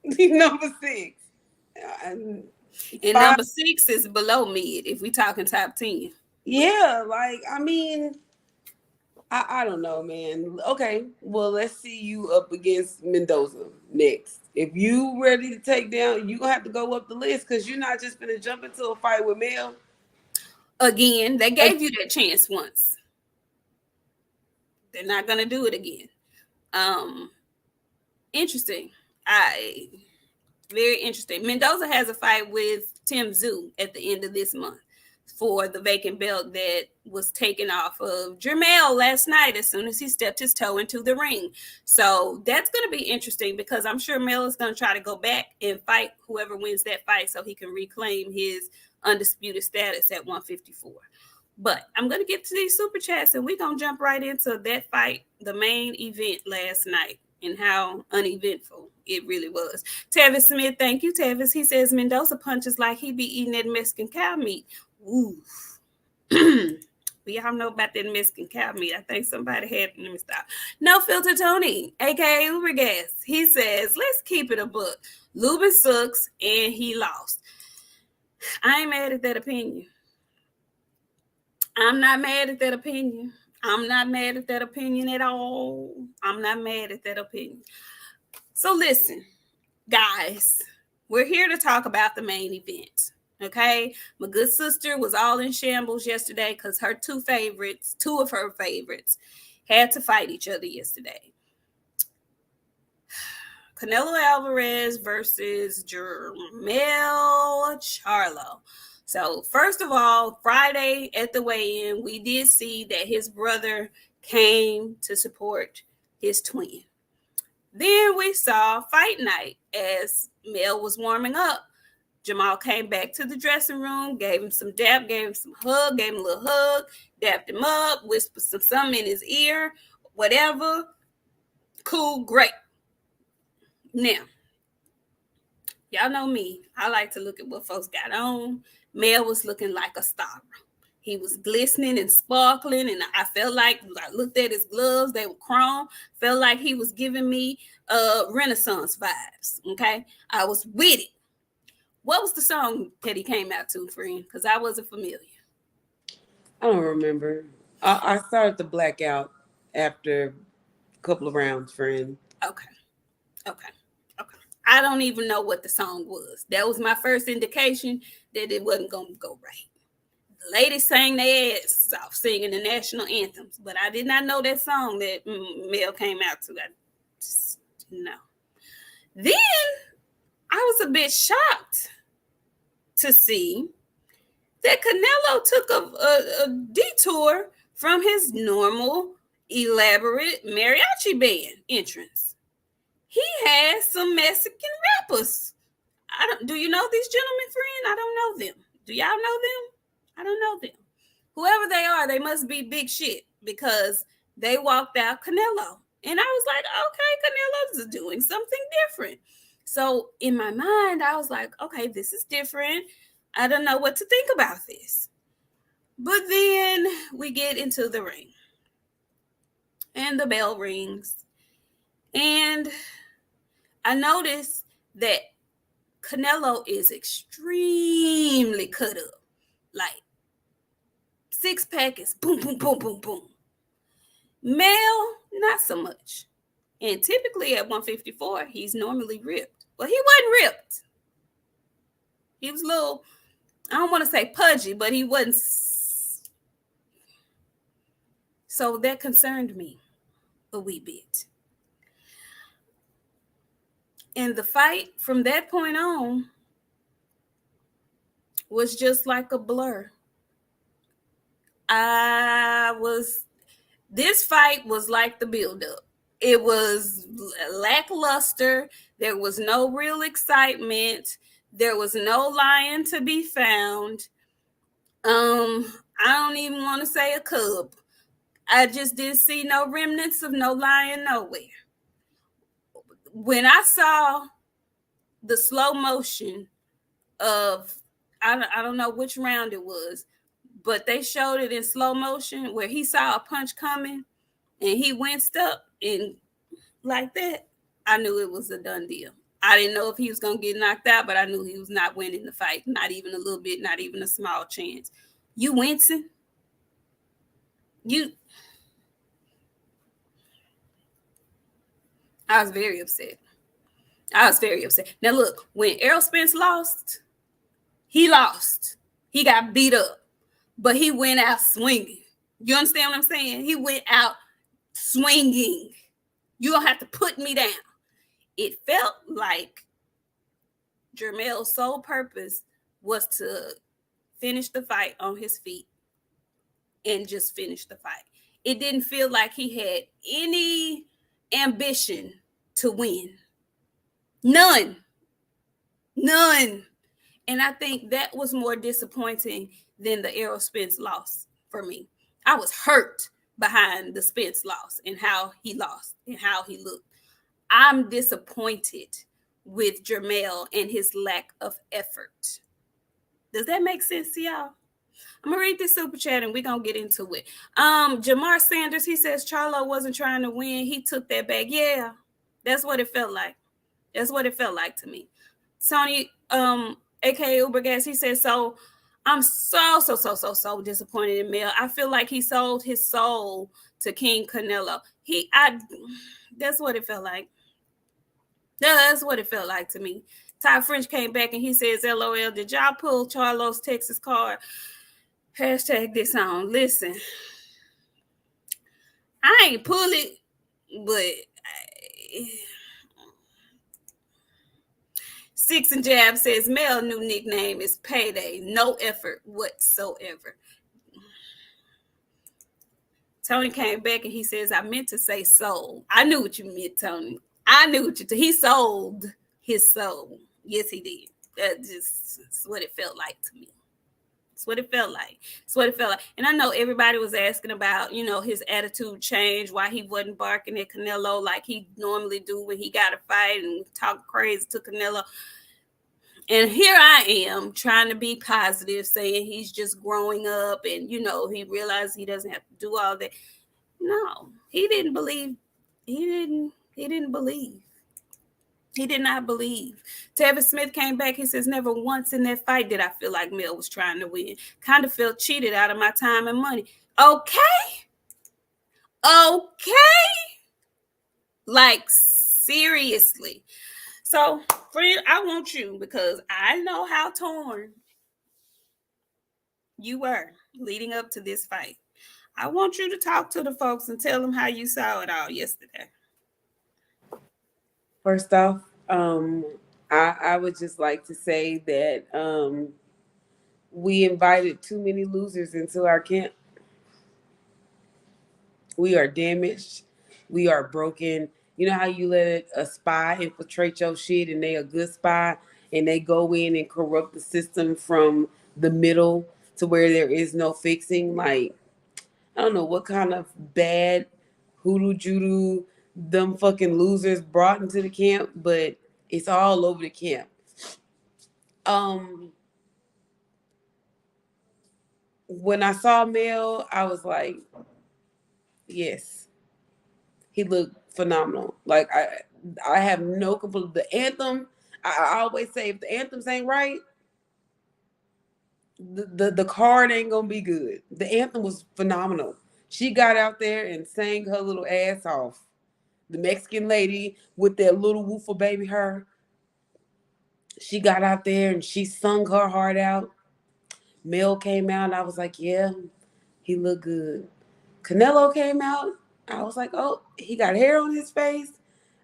You're number 6. And number 6 is below mid if we talking top 10. Yeah, like I mean, I don't know, man. Okay, well let's see you up against Mendoza next. If you ready to take down, you gonna have to go up the list because you're not just gonna jump into a fight with Mel. Again, they gave you that chance once. They're not gonna do it again. Interesting. Very interesting. Mendoza has a fight with Tim Tszyu at the end of this month for the vacant belt that was taken off of Jermell last night as soon as he stepped his toe into the ring. So that's going to be interesting because I'm sure Mel is going to try to go back and fight whoever wins that fight so he can reclaim his undisputed status at 154. But I'm going to get to these super chats and we're going to jump right into that fight, the main event last night, and how uneventful it really was. Tavis Smith, thank you, Tavis. He says Mendoza punches like he be eating that Mexican cow meat. Ooh. We all know about that Mexican cow meat. I think somebody had, let me stop. No Filter Tony, aka Ugas. He says, let's keep it a book. Lubin sucks and he lost. I ain't mad at that opinion. I'm not mad at that opinion. I'm not mad at that opinion at all. I'm not mad at that opinion. So listen, guys, we're here to talk about the main event. Okay, my good sister was all in shambles yesterday because her two of her favorites, had to fight each other yesterday. Canelo Alvarez versus Jermell Charlo. So, first of all, Friday at the weigh-in, we did see that his brother came to support his twin. Then we saw fight night as Mel was warming up. Jamal came back to the dressing room, gave him some dap, gave him some hug, gave him a little hug, dapped him up, whispered something in his ear, whatever. Cool, great. Now, y'all know me. I like to look at what folks got on. Mel was looking like a star. He was glistening and sparkling, and I felt like I looked at his gloves; they were chrome. Felt like he was giving me Renaissance vibes. Okay, I was with it. What was the song that he came out to, friend? Because I wasn't familiar. I don't remember. I started to black out after a couple of rounds, friend. Okay. Okay. Okay. I don't even know what the song was. That was my first indication that it wasn't going to go right. The ladies sang their asses off singing the national anthems, but I did not know that song that Mel came out to. I just didn't know. Then I was a bit shocked to see that Canelo took a detour from his normal, elaborate mariachi band entrance. He has some Mexican rappers. Do you know these gentlemen, friend? I don't know them. Do y'all know them? I don't know them. Whoever they are, they must be big shit because they walked out Canelo. And I was like, okay, Canelo's doing something different. So in my mind, I was like, okay, this is different. I don't know what to think about this. But then we get into the ring. And the bell rings. And I noticed that Canelo is extremely cut up. Like, six-pack is boom, boom, boom, boom, boom. Mel, not so much. And typically at 154, he's normally ripped. Well, he wasn't ripped. He was a little, I don't want to say pudgy, but he wasn't. So that concerned me a wee bit. And the fight from that point on was just like a blur. This fight was like the buildup. It was lackluster. There was no real excitement. There was no lion to be found. I don't even want to say a cub. I just didn't see no remnants of no lion nowhere. When I saw the slow motion of, I don't know which round it was, but they showed it in slow motion where he saw a punch coming and he winced up and like that, I knew it was a done deal. I didn't know if he was going to get knocked out, but I knew he was not winning the fight. Not even a little bit, not even a small chance. You wincing? I was very upset. Now look, when Errol Spence lost, he lost. He got beat up, but he went out swinging. You understand what I'm saying? He went out swinging. You don't have to put me down. It felt like Jermell's sole purpose was to finish the fight on his feet and just finish the fight. It didn't feel like he had any ambition to win. None. And I think that was more disappointing than the Errol Spence loss for me. I was hurt behind the Spence loss and how he lost and how he looked. I'm disappointed with Jermell and his lack of effort. Does that make sense to y'all? I'm going to read this super chat and we're going to get into it. Jamar Sanders, he says Charlo wasn't trying to win. He took that back. Yeah, that's what it felt like. That's what it felt like to me. Tony, aka Ubergas, he says, so I'm so disappointed in Mel. I feel like he sold his soul to King Canelo. That's what it felt like. That's what it felt like to me. Ty French came back and he says, LOL, did y'all pull Charlo's Texas card? Hashtag this on. Listen, I ain't pull it, but Six and Jab says Mel new nickname is Payday. No effort whatsoever. Tony came back and he says, I meant to say soul. I knew what you meant, Tony. I knew what you did. He sold his soul. Yes, he did. That's what it felt like to me. It's what it felt like. It's what it felt like. And I know everybody was asking about, his attitude change, why he wasn't barking at Canelo like he normally do when he got a fight and talk crazy to Canelo. And here I am trying to be positive, saying he's just growing up and, he realized he doesn't have to do all that. No, he didn't believe. He didn't believe. He did not believe. Tevin Smith came back. He says, never once in that fight did I feel like Mel was trying to win. Kind of felt cheated out of my time and money. Okay. Like, seriously. So, friend, I want you, because I know how torn you were leading up to this fight. I want you to talk to the folks and tell them how you saw it all yesterday. First off, I would just like to say that we invited too many losers into our camp. We are damaged. We are broken. You know how you let a spy infiltrate your shit and they a good spy and they go in and corrupt the system from the middle to where there is no fixing? Like, I don't know what kind of bad hoodoo judo them fucking losers brought into the camp, but it's all over the camp. When I saw Mel, I was like, yes, he looked phenomenal. Like I have no complaint. The anthem, I always say, if the anthems ain't right, the card ain't gonna be good. The anthem was phenomenal. She got out there and sang her little ass off. The Mexican lady with that little woofah baby hair, she got out there and she sung her heart out. Mel came out and I was like, yeah, he looked good. Canelo came out. I was like, oh, he got hair on his face.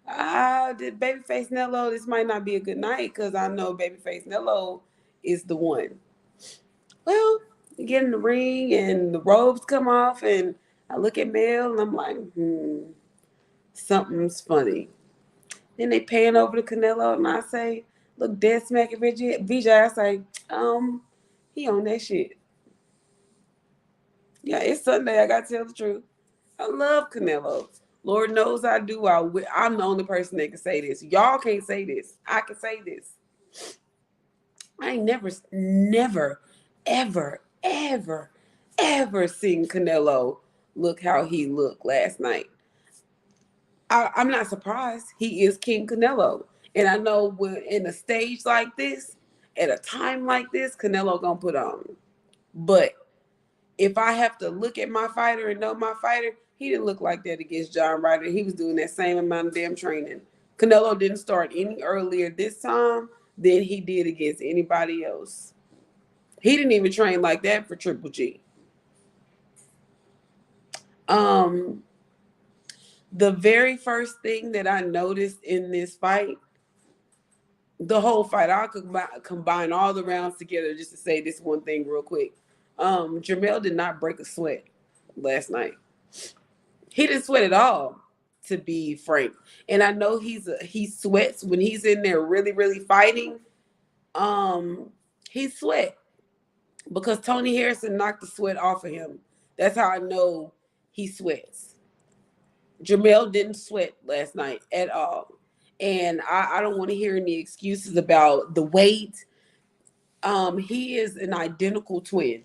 Did Babyface Nello, this might not be a good night because I know Babyface Nello is the one. Well, you get in the ring and the robes come off and I look at Mel and I'm like, something's funny. Then they pan over to Canelo and I say, look, dead smack at VJ. I say, he on that shit. Yeah, it's Sunday. I got to tell the truth. I love Canelo. Lord knows I do. I'm the only person that can say this. Y'all can't say this. I can say this. I ain't never, ever, ever seen Canelo look how he looked last night. I'm not surprised. He is King Canelo. And I know when in a stage like this, at a time like this, Canelo gonna put on. But if I have to look at my fighter and know my fighter, he didn't look like that against John Ryder. He was doing that same amount of damn training. Canelo didn't start any earlier this time than he did against anybody else. He didn't even train like that for Triple G. The very first thing that I noticed in this fight, the whole fight, I'll combine all the rounds together just to say this one thing real quick. Jermell did not break a sweat last night. He didn't sweat at all, to be frank. And I know he sweats when he's in there really, really fighting. He sweat because Tony Harrison knocked the sweat off of him. That's how I know he sweats. Jermell didn't sweat last night at all. And I don't want to hear any excuses about the weight. He is an identical twin.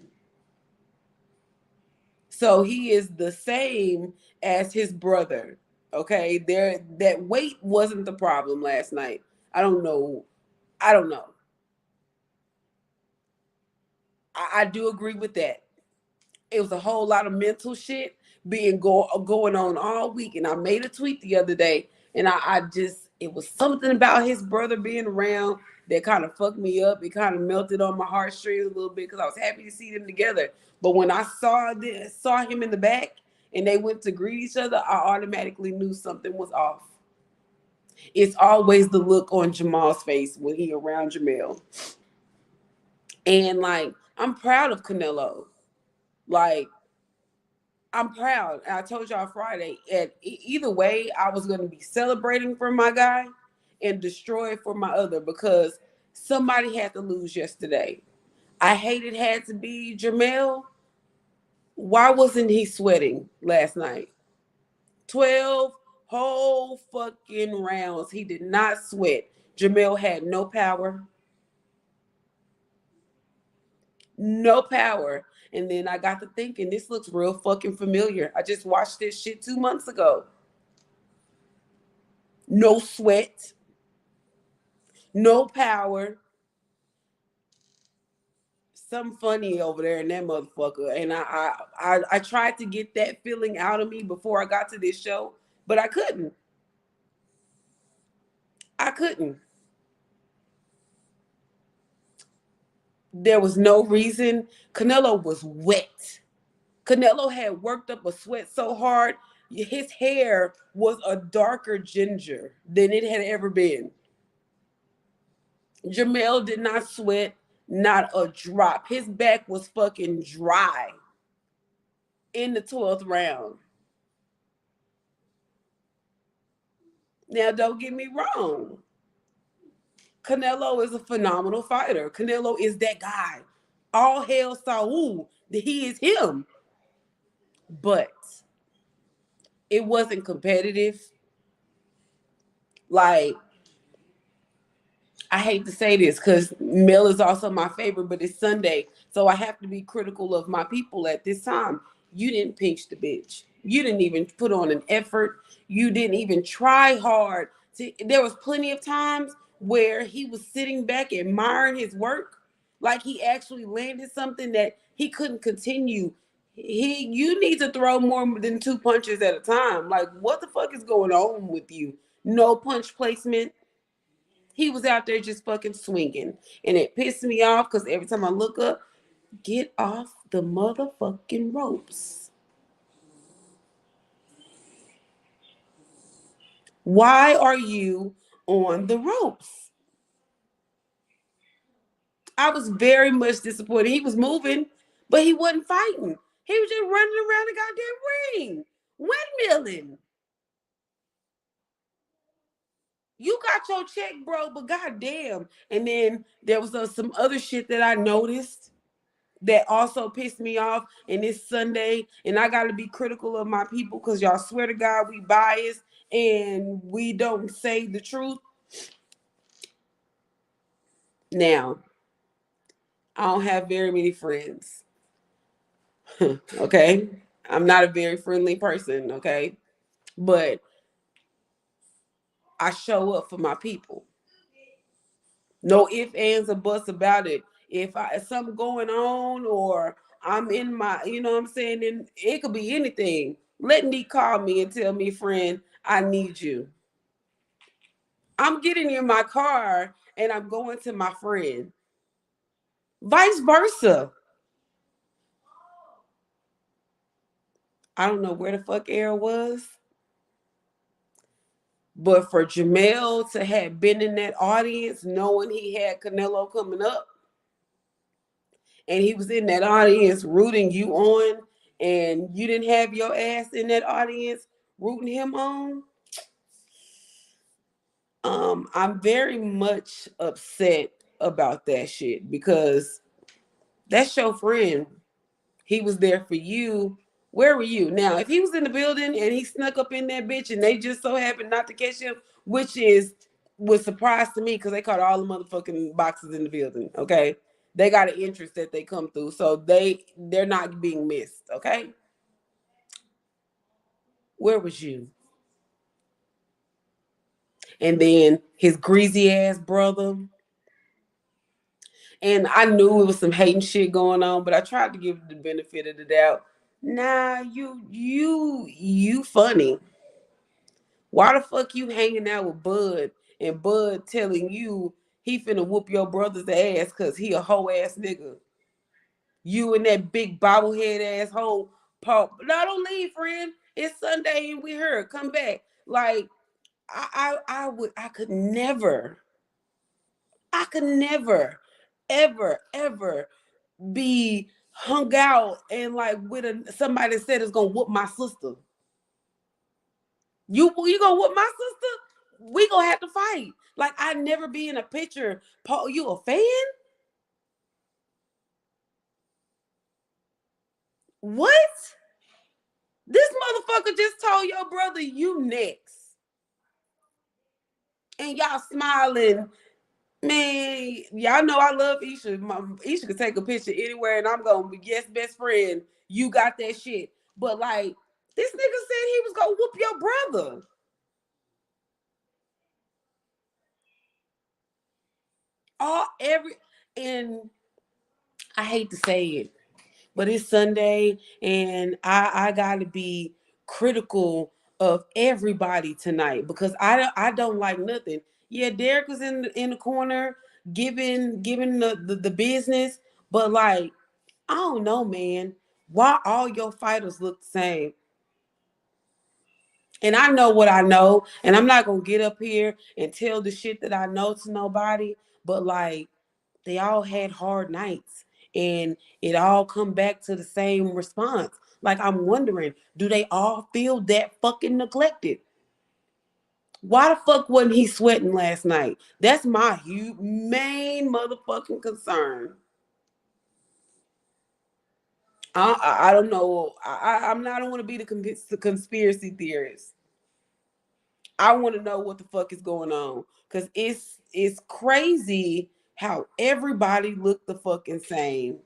So he is the same as his brother. Okay, that weight wasn't the problem last night. I don't know. I do agree with that. It was a whole lot of mental shit going on all week. And I made a tweet the other day, and I just, it was something about his brother being around that kind of fucked me up. It kind of melted on my heartstrings a little bit because I was happy to see them together. But when I saw him in the back and they went to greet each other, I automatically knew something was off. It's always the look on Jamal's face when he around Jamel. And like, I'm proud of Canelo. Like, I'm proud. I told y'all Friday. Either way, I was going to be celebrating for my guy and destroy for my other because somebody had to lose yesterday. I hate it had to be Jamel. Why wasn't he sweating last night? 12 whole fucking rounds. He did not sweat. Jamel had no power. No power. And then I got to thinking, this looks real fucking familiar. I just watched this shit 2 months ago. No sweat, no power. Something funny over there in that motherfucker. And I tried to get that feeling out of me before I got to this show, but I couldn't. I couldn't. There was no reason. Canelo was wet. Canelo had worked up a sweat so hard, his hair was a darker ginger than it had ever been. Jamel did not sweat, not a drop. His back was fucking dry in the 12th round. Now, don't get me wrong. Canelo is a phenomenal fighter. Canelo is that guy. All hail Saul. He is him. But it wasn't competitive. Like, I hate to say this because Mel is also my favorite, but it's Sunday. So I have to be critical of my people at this time. You didn't pinch the bitch. You didn't even put on an effort. You didn't even try hard. There was plenty of times where he was sitting back admiring his work. Like he actually landed something that he couldn't continue. You need to throw more than 2 punches at a time. Like, what the fuck is going on with you? No punch placement. He was out there just fucking swinging. And it pissed me off because every time I look up, get off the motherfucking ropes. Why are you on the ropes? I was very much disappointed. He was moving, but he wasn't fighting. He was just running around the goddamn ring, windmilling. You got your check, bro, but goddamn. And then there was some other shit that I noticed that also pissed me off. And it's Sunday, and I got to be critical of my people because y'all swear to God we biased and we don't say the truth. Now, I don't have very many friends. Okay? I'm not a very friendly person, okay? But I show up for my people. No ifs, ands, or buts about it. If something going on or I'm in my, you know what I'm saying, and it could be anything. Let Nik call me and tell me, friend, I need you. I'm getting in my car and I'm going to my friend. Vice versa. I don't know where the fuck Air was. But for Jamel to have been in that audience, knowing he had Canelo coming up, and he was in that audience rooting you on, and you didn't have your ass in that audience rooting him on, I'm very much upset about that shit because that's your friend. He was there for you. Where were you? Now, if he was in the building and he snuck up in that bitch and they just so happened not to catch him, which was surprise to me because they caught all the motherfucking boxes in the building. Okay. They got an interest that they come through. So they're not being missed. Okay. Where was you? And then his greasy ass brother. And I knew it was some hating shit going on, but I tried to give it the benefit of the doubt. Nah, you funny. Why the fuck you hanging out with Bud and Bud telling you he finna whoop your brother's ass cause he a hoe ass nigga? You and that big bobblehead asshole Paul. No, don't leave, friend. It's Sunday and we here. Come back. Like I could never, ever be hung out and like with somebody that said it's gonna whoop my sister. You gonna whoop my sister? We gonna have to fight. Like I never be in a picture. Paul, you a fan? What? This motherfucker just told your brother you next, and y'all smiling. Man, y'all know I love Isha. Isha could take a picture anywhere, and I'm going, yes, best friend, you got that shit. But like, this nigga said he was gonna whoop your brother. All every and I hate to say it, but it's Sunday, and I gotta be critical of everybody tonight because I don't like nothing. Yeah, Derek was in the corner giving the business, but like I don't know, man. Why all your fighters look the same? And I know what I know, and I'm not gonna get up here and tell the shit that I know to nobody. But like, they all had hard nights, and it all come back to the same response. Like I'm wondering, do they all feel that fucking neglected? Why the fuck wasn't he sweating last night? That's my main motherfucking concern. I don't know. I'm not. I don't want to be the conspiracy theorist. I want to know what the fuck is going on because it's crazy how everybody looked the fucking same.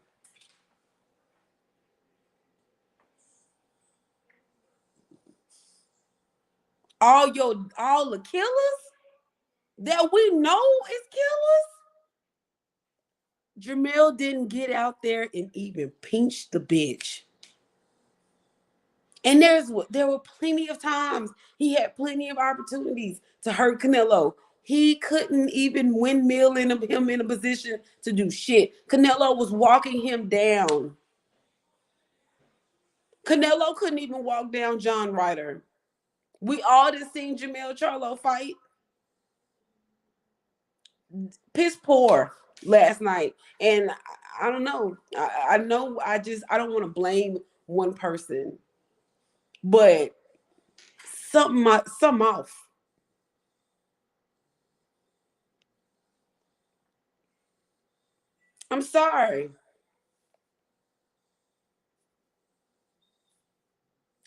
All the killers that we know is killers. Jamel didn't get out there and even pinch the bitch. And there were plenty of times he had plenty of opportunities to hurt Canelo. He couldn't even windmill him in a position to do shit. Canelo was walking him down. Canelo couldn't even walk down John Ryder. We all just seen Jamel Charlo fight. Piss poor last night. And I don't know. I know I don't want to blame one person, but something off. I'm sorry.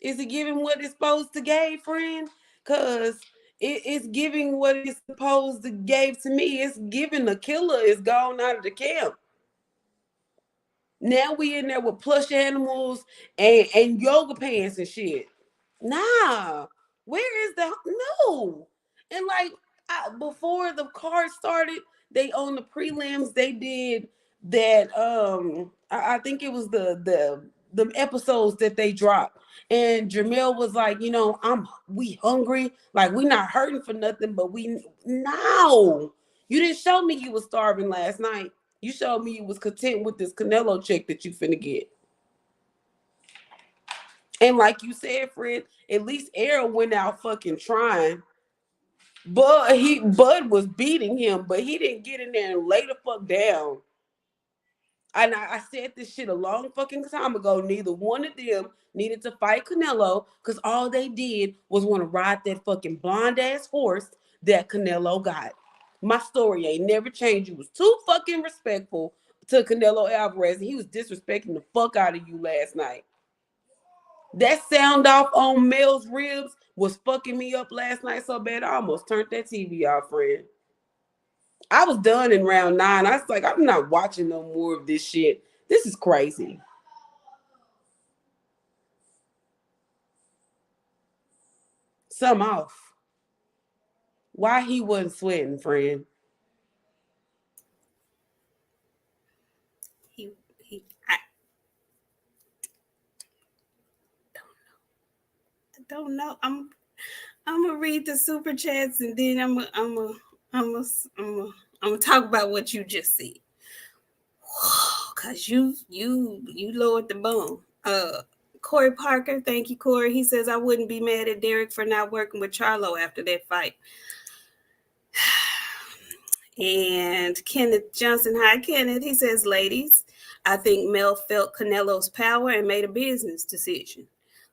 Is it giving what it's supposed to give, friend? Cause it's giving what it's supposed to give to me. It's giving the killer is gone out of the camp. Now we in there with plush animals and yoga pants and shit. Nah, where is the no? And like before the card started, they on the prelims they did that. I think it was the episodes that they dropped, and Jamel was like, we hungry, like we not hurting for nothing, but we no. You didn't show me you was starving last night. You showed me you was content with this Canelo check that you finna get. And like you said, Fred, at least Errol went out fucking trying. Bud was beating him, but he didn't get in there and lay the fuck down. And I said this shit a long fucking time ago. Neither one of them needed to fight Canelo because all they did was want to ride that fucking blonde ass horse that Canelo got. My story ain't never changed. You was too fucking respectful to Canelo Alvarez, and he was disrespecting the fuck out of you last night. That sound off on Mel's ribs was fucking me up last night so bad I almost turned that TV off, friend. I was done in round 9. I was like, I'm not watching no more of this shit. This is crazy. Some off. Why he wasn't sweating, friend? don't know. I'm gonna read the super chats and then I'm gonna I'm gonna I'm gonna talk about what you just said. Cause you lowered the bone. Corey Parker, thank you, Corey. He says I wouldn't be mad at Derek for not working with Charlo after that fight. And Kenneth Johnson, hi Kenneth. He says, ladies, I think Mel felt Canelo's power and made a business decision.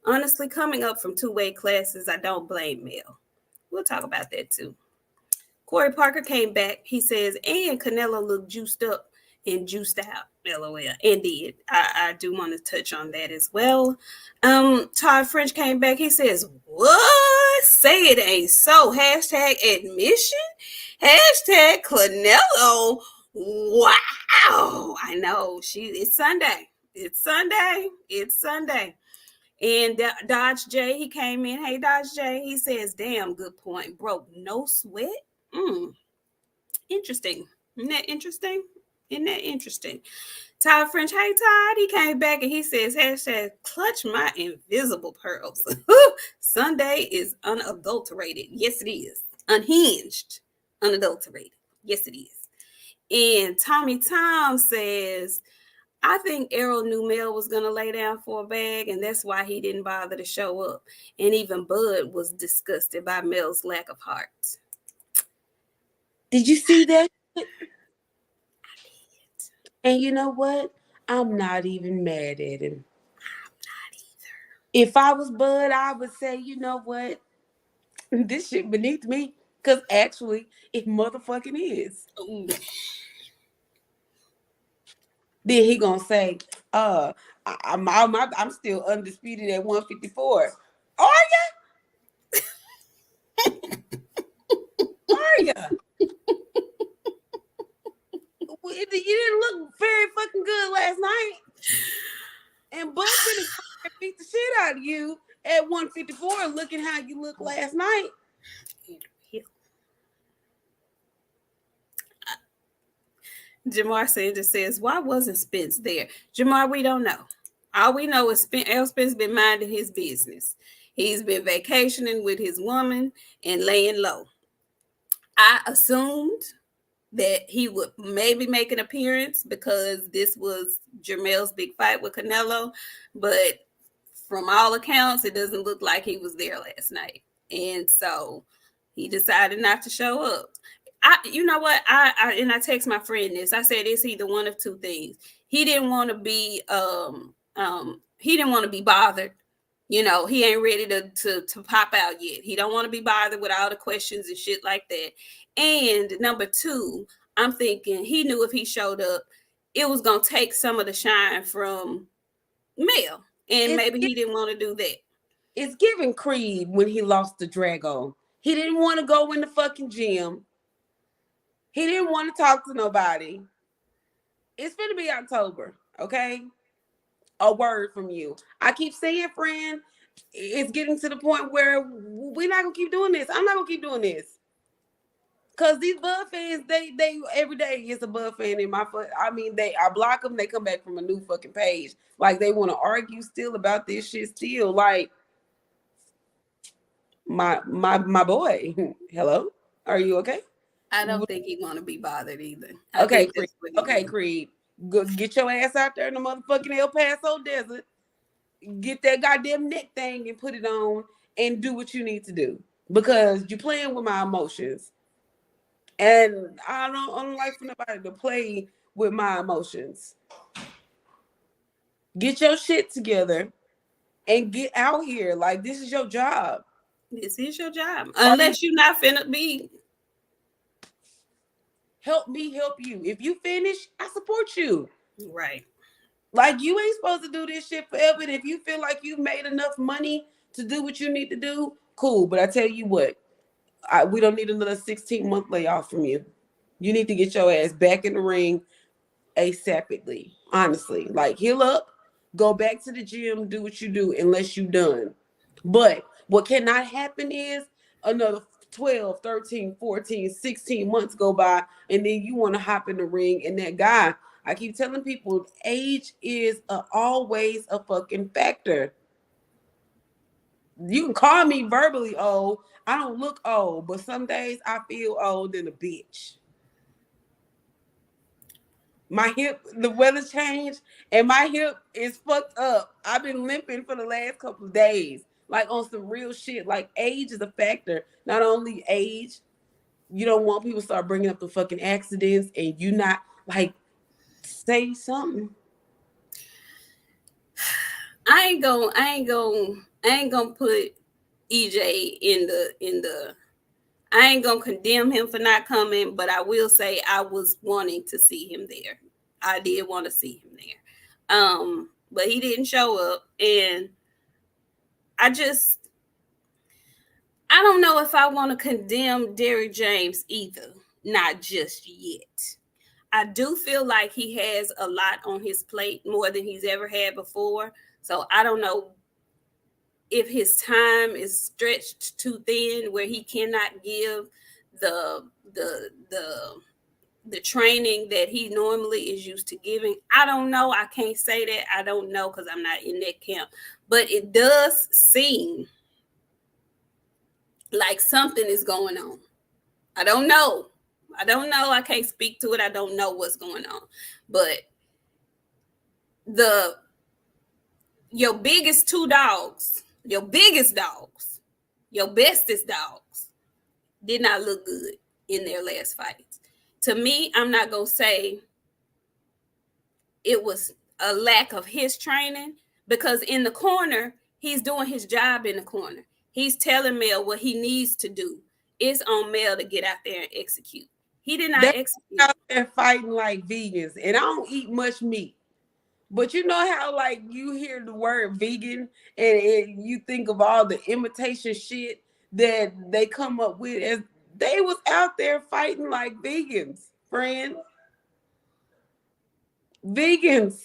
Honestly, coming up from two-weight classes, I don't blame Mel. We'll talk about that too. Corey Parker came back. He says, and Canelo looked juiced up and juiced out. LOL. Indeed. I do want to touch on that as well. Todd French came back. He says, what? Say it ain't so. Hashtag admission. Hashtag Canelo. Wow. I know. It's Sunday. It's Sunday. It's Sunday. And Dodge J, he came in. Hey, Dodge J, he says, damn, good point. Broke no sweat. Interesting. Isn't that interesting? Isn't that interesting? Todd French, hey Todd, he came back and he says, hashtag clutch my invisible pearls. Sunday is unadulterated. Yes, it is. Unhinged. Unadulterated. Yes, it is. And Tommy Tom says, I think Errol knew Mel was going to lay down for a bag, and that's why he didn't bother to show up. And even Bud was disgusted by Mel's lack of heart. Did you see that? And you know what? I'm not even mad at him. I'm not either. If I was Bud, I would say, you know what? This shit beneath me. Because actually, it motherfucking is. Ooh. Then he gonna say, I'm still undisputed at 154. Are ya? Are ya? You didn't look very fucking good last night. And Bud finna beat the shit out of you at 154 looking how you looked last night. Jamar Sanders says, why wasn't Spence there? Jamar, we don't know. All we know is L. Spence been minding his business. He's been vacationing with his woman and laying low. I assumed that he would maybe make an appearance because this was Jermel's big fight with Canelo. But from all accounts, it doesn't look like he was there last night. And so he decided not to show up. You know what? I text my friend this. I said it's either one of two things. He didn't want to be bothered. You know, he ain't ready to pop out yet. He don't want to be bothered with all the questions and shit like that. And number two, I'm thinking he knew if he showed up, it was gonna take some of the shine from Mel. And maybe he didn't want to do that. It's giving Creed when he lost to Drago. He didn't want to go in the fucking gym. He didn't want to talk to nobody. It's gonna be October, okay? A word from you. I keep saying, friend, it's getting to the point where we're not gonna keep doing this. I'm not gonna keep doing this. Cause these Bud fans, they every day is a Bud fan in my foot. I mean, I block them, they come back from a new fucking page. Like they want to argue still about this shit still. Like my boy. Hello? Are you okay? I don't think he want to be bothered either. Okay, Creed. Okay, Creed. Go get your ass out there in the motherfucking El Paso desert. Get that goddamn neck thing and put it on and do what you need to do. Because you're playing with my emotions. And I don't like for nobody to play with my emotions. Get your shit together and get out here. Like, this is your job. This is your job. Unless you're not finna be. Help me help you. If you finish, I support you. Right. Like, you ain't supposed to do this shit forever. And if you feel like you've made enough money to do what you need to do, cool. But I tell you what, we don't need another 16-month layoff from you. You need to get your ass back in the ring ASAPidly. Honestly. Like, heal up, go back to the gym, do what you do unless you're done. But what cannot happen is another 12, 13, 14, 16 months go by, and then you want to hop in the ring. And that guy, I keep telling people, age is always a fucking factor. You can call me verbally old. I don't look old, but some days I feel old than a bitch. My hip, the weather changed, and my hip is fucked up. I've been limping for the last couple of days, like on some real shit. Like age is a factor. Not only age, you don't want people to start bringing up the fucking accidents, and you not like say something. I ain't gonna put EJ in the I ain't gonna condemn him for not coming, but I will say I was wanting to see him there. I did want to see him there. But he didn't show up, and I just I don't know if I want to condemn Derrick James either. Not just yet. I do feel like he has a lot on his plate, more than he's ever had before. So I don't know if his time is stretched too thin where he cannot give the the the the training that he normally is used to giving. I don't know. I can't say that. I don't know because I'm not in that camp. But it does seem like something is going on. I don't know. I don't know. I can't speak to it. I don't know what's going on. But the your biggest two dogs, your biggest dogs, your bestest dogs did not look good in their last fights. To me, I'm not going to say it was a lack of his training, because in the corner, he's doing his job in the corner. He's telling Mel what he needs to do. It's on Mel to get out there and execute. He did not execute. Out there fighting like vegans, and I don't eat much meat. But you know how like you hear the word vegan and you think of all the imitation shit that they come up with, as they was out there fighting like vegans, friend. Vegans.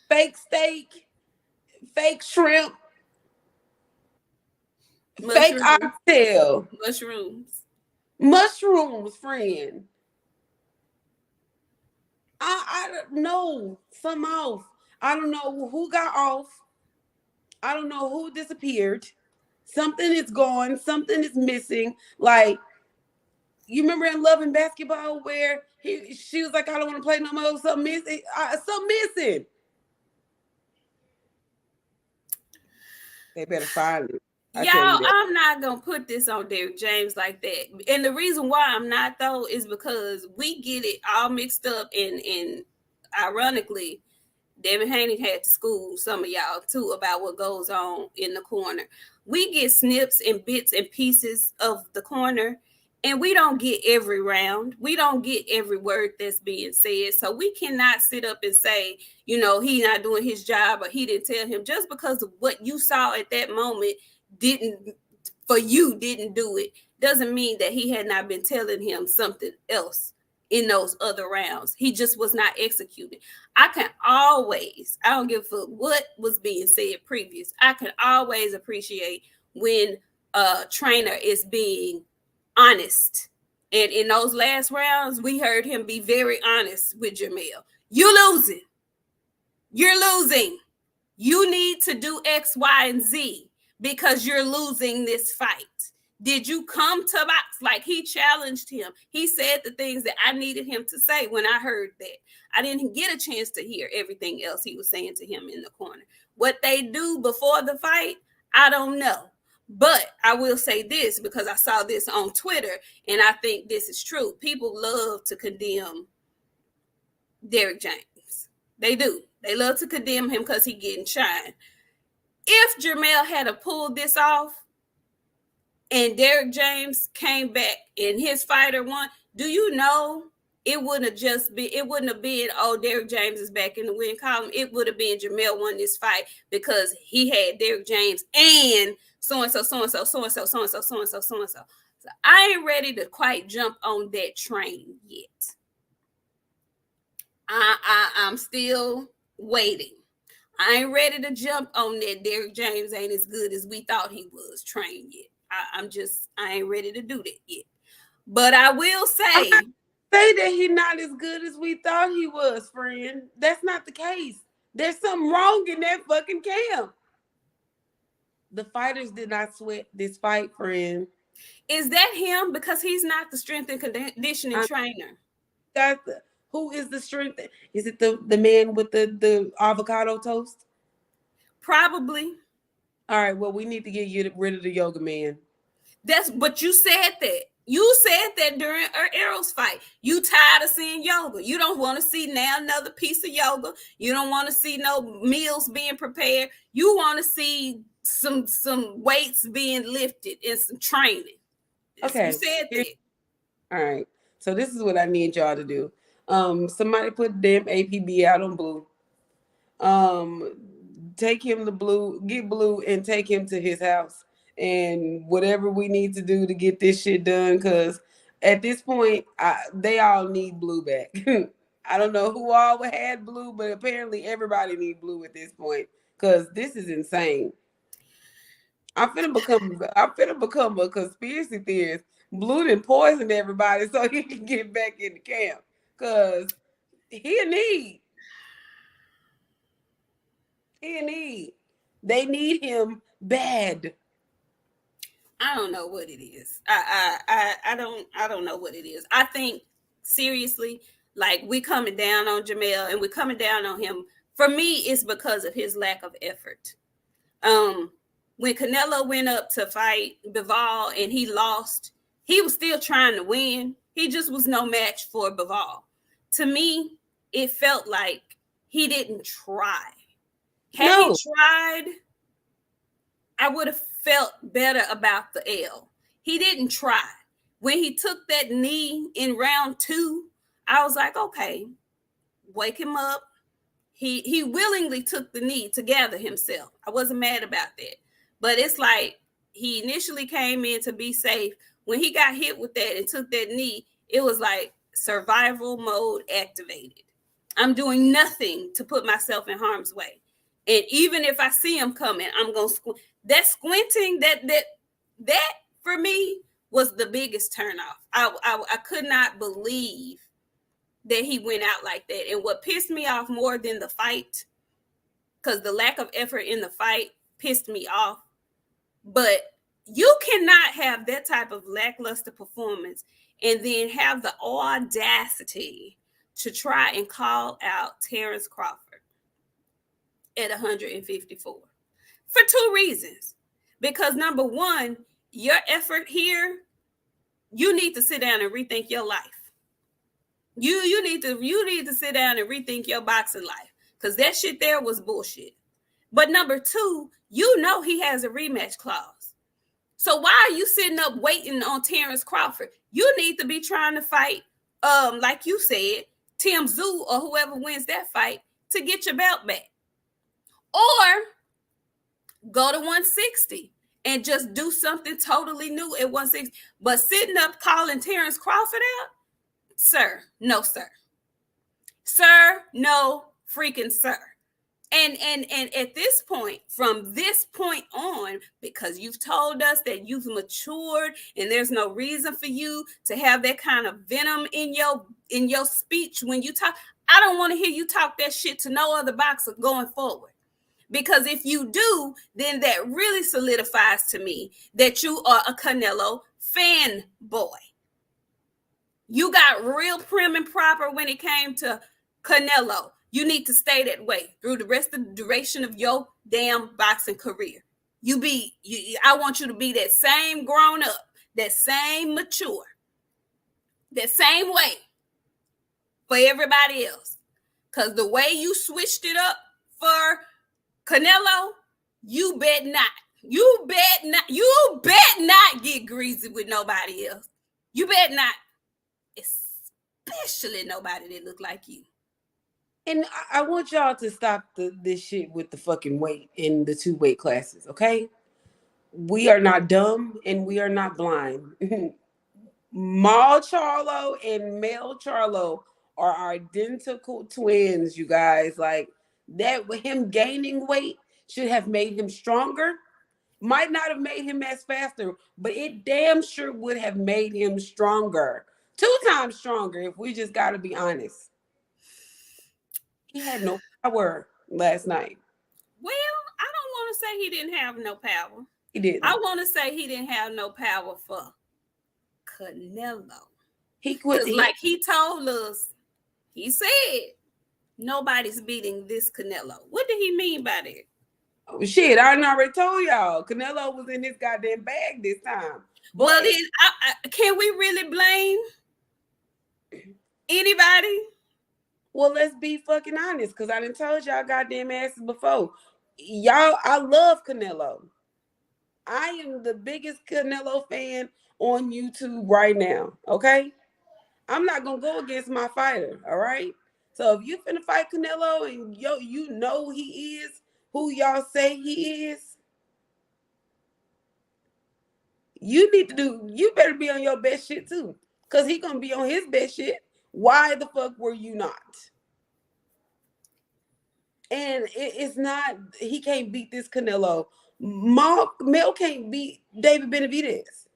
Fake steak, fake shrimp, fake oxtail. Mushrooms, friend. I don't know. Some off. I don't know who got off. I don't know who disappeared. Something is gone. Something is missing. Like, you remember in Love and Basketball where she was like, I don't want to play no more. Something missing. Something missing. They better find it. Y'all, I'm not going to put this on Derrick James like that. And the reason why I'm not, though, is because we get it all mixed up. And ironically, Devin Haney had to school some of y'all, too, about what goes on in the corner. We get snips and bits and pieces of the corner, and we don't get every round. We don't get every word that's being said. So we cannot sit up and say, you know, he not doing his job or he didn't tell him. Just because of what you saw at that moment didn't do it, doesn't mean that he had not been telling him something else in those other rounds. He just was not executing. I don't give a fuck what was being said previous. I can always appreciate when a trainer is being honest. And in those last rounds, we heard him be very honest with Jamel. You're losing. You need to do X, Y, and Z because you're losing this fight. Did you come to box? Like, he challenged him. He said the things that I needed him to say when I heard that. I didn't get a chance to hear everything else he was saying to him in the corner. What they do before the fight, I don't know. But I will say this, because I saw this on Twitter, and I think this is true. People love to condemn Derrick James. They do. They love to condemn him because he getting shine. If Jermell had pulled this off and Derrick James came back and his fighter won, do you know it wouldn't have been, oh, Derrick James is back in the win column. It would have been Jermell won this fight because he had Derrick James and so-and-so, so-and-so, so-and-so, so-and-so, so-and-so, so-and-so. So I ain't ready to quite jump on that train yet. I'm still waiting. I ain't ready to jump on that Derrick James ain't as good as we thought he was trained yet. I ain't ready to do that yet. But I will say that he's not as good as we thought he was, friend. That's not the case. There's something wrong in that fucking camp. The fighters did not sweat this fight, friend. Is that him? Because he's not the strength and conditioning I trainer. got the, who is the strength? Is it the man with the avocado toast? Probably. All right, well, we need to get you rid of the yoga man. But you said that. You said that during Arrow's fight. You tired of seeing yoga. You don't want to see now another piece of yoga. You don't want to see no meals being prepared. You want to see some weights being lifted and some training. You Okay. said that. All right. So this is what I need y'all to do. Somebody put damn APB out on Blue. Take him to Blue, get Blue, and take him to his house, and whatever we need to do to get this shit done. Because at this point, they all need Blue back. I don't know who all had Blue, but apparently everybody need Blue at this point. Because this is insane. I'm finna become a conspiracy theorist. Blue done poisoned everybody so he can get back in the camp. Cause he in need. He in need. They need him bad. I don't know what it is. I don't know what it is. I think seriously, like we coming down on Jamel and we coming down on him. For me, it's because of his lack of effort. Um, when Canelo went up to fight Bivol and he lost, he was still trying to win. He just was no match for Bivol. To me, it felt like he didn't try. Had he tried, I would have felt better about the L. He didn't try. When he took that knee in round 2, I was like, okay, wake him up. He willingly took the knee to gather himself. I wasn't mad about that. But it's like he initially came in to be safe. When he got hit with that and took that knee, it was like survival mode activated. I'm doing nothing to put myself in harm's way. And even if I see him coming, I'm going to squint. That squinting, that for me was the biggest turnoff. I could not believe that he went out like that. And what pissed me off more than the fight, because the lack of effort in the fight pissed me off, but you cannot have that type of lackluster performance and then have the audacity to try and call out Terrence Crawford at 154 for 2 reasons. Because number one, your effort here, you need to sit down and rethink your life. You need to sit down and rethink your boxing life, because that shit there was bullshit. But number 2, you know he has a rematch clause. So why are you sitting up waiting on Terrence Crawford? You need to be trying to fight, like you said, Tim Tszyu or whoever wins that fight to get your belt back. Or go to 160 and just do something totally new at 160. But sitting up calling Terrence Crawford out, sir, no, sir. Sir, no freaking sir. And at this point, from this point on, because you've told us that you've matured and there's no reason for you to have that kind of venom in your speech when you talk, I don't want to hear you talk that shit to no other boxer going forward. Because if you do, then that really solidifies to me that you are a Canelo fanboy. You got real prim and proper when it came to Canelo. You need to stay that way through the rest of the duration of your damn boxing career. I want you to be that same grown up, that same mature, that same way for everybody else. Because the way you switched it up for Canelo, you bet not. You bet not get greasy with nobody else. You bet not. Especially nobody that look like you. And I want y'all to stop this shit with the fucking weight in the 2 weight classes, okay? We are not dumb and we are not blind. Mall Charlo and male Charlo are identical twins, you guys. Like that, him gaining weight should have made him stronger. Might not have made him as faster, but it damn sure would have made him stronger. 2 times stronger, if we just got to be honest. He had no power last night. Well, I don't want to say he didn't have no power. He didn't. I want to say he didn't have no power for Canelo. He quit. Because like he told us, he said, nobody's beating this Canelo. What did he mean by that? Oh, shit, I already told y'all. Canelo was in his goddamn bag this time. But well, then, can we really blame anybody? Well, let's be fucking honest, because I done told y'all goddamn asses before. Y'all, I love Canelo. I am the biggest Canelo fan on YouTube right now, okay? I'm not going to go against my fighter, all right? So if you finna fight Canelo and you know he is who y'all say he is, you better be on your best shit too. Because he going to be on his best shit. Why the fuck were you not? And it's not, he can't beat this Canelo. Mel can't beat David Benavidez.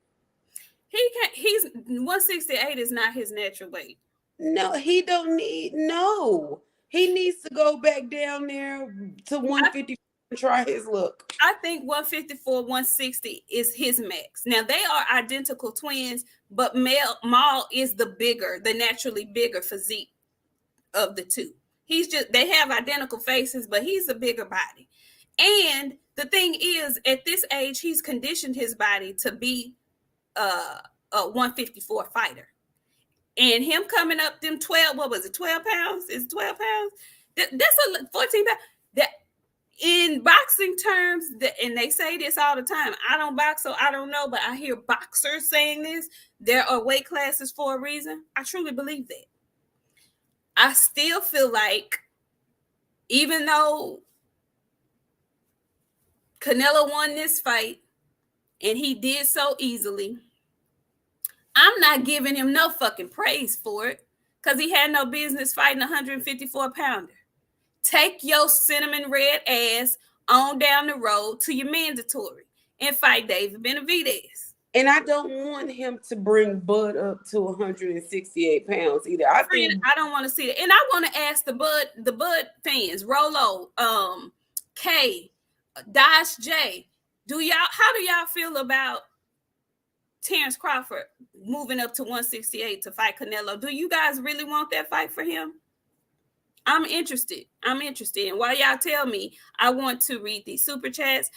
He can't, he's 168 is not his natural weight. No, he don't need, no. He needs to go back down there to 150 and try his luck. I think 154, 160 is his max. Now, they are identical twins, but Maul is the naturally bigger physique of the two. They have identical faces, but he's a bigger body. And the thing is, at this age, he's conditioned his body to be a 154 fighter. And him coming up them 12, what was it, 12 pounds? Is 12 pounds? That's a 14 pounds. That in boxing terms, and they say this all the time. I don't box, so I don't know, but I hear boxers saying this. There are weight classes for a reason. I truly believe that. I still feel like, even though Canelo won this fight and he did so easily, I'm not giving him no fucking praise for it because he had no business fighting a 154 pounder. Take your cinnamon red ass on down the road to your mandatory and fight David Benavidez. And I don't want him to bring Bud up to 168 pounds either. I don't want to see it. And I want to ask the Bud fans, Rolo, K, Dash J, how do y'all feel about Terrence Crawford moving up to 168 to fight Canelo? Do you guys really want that fight for him? I'm interested. And while y'all tell me, I want to read these super chats.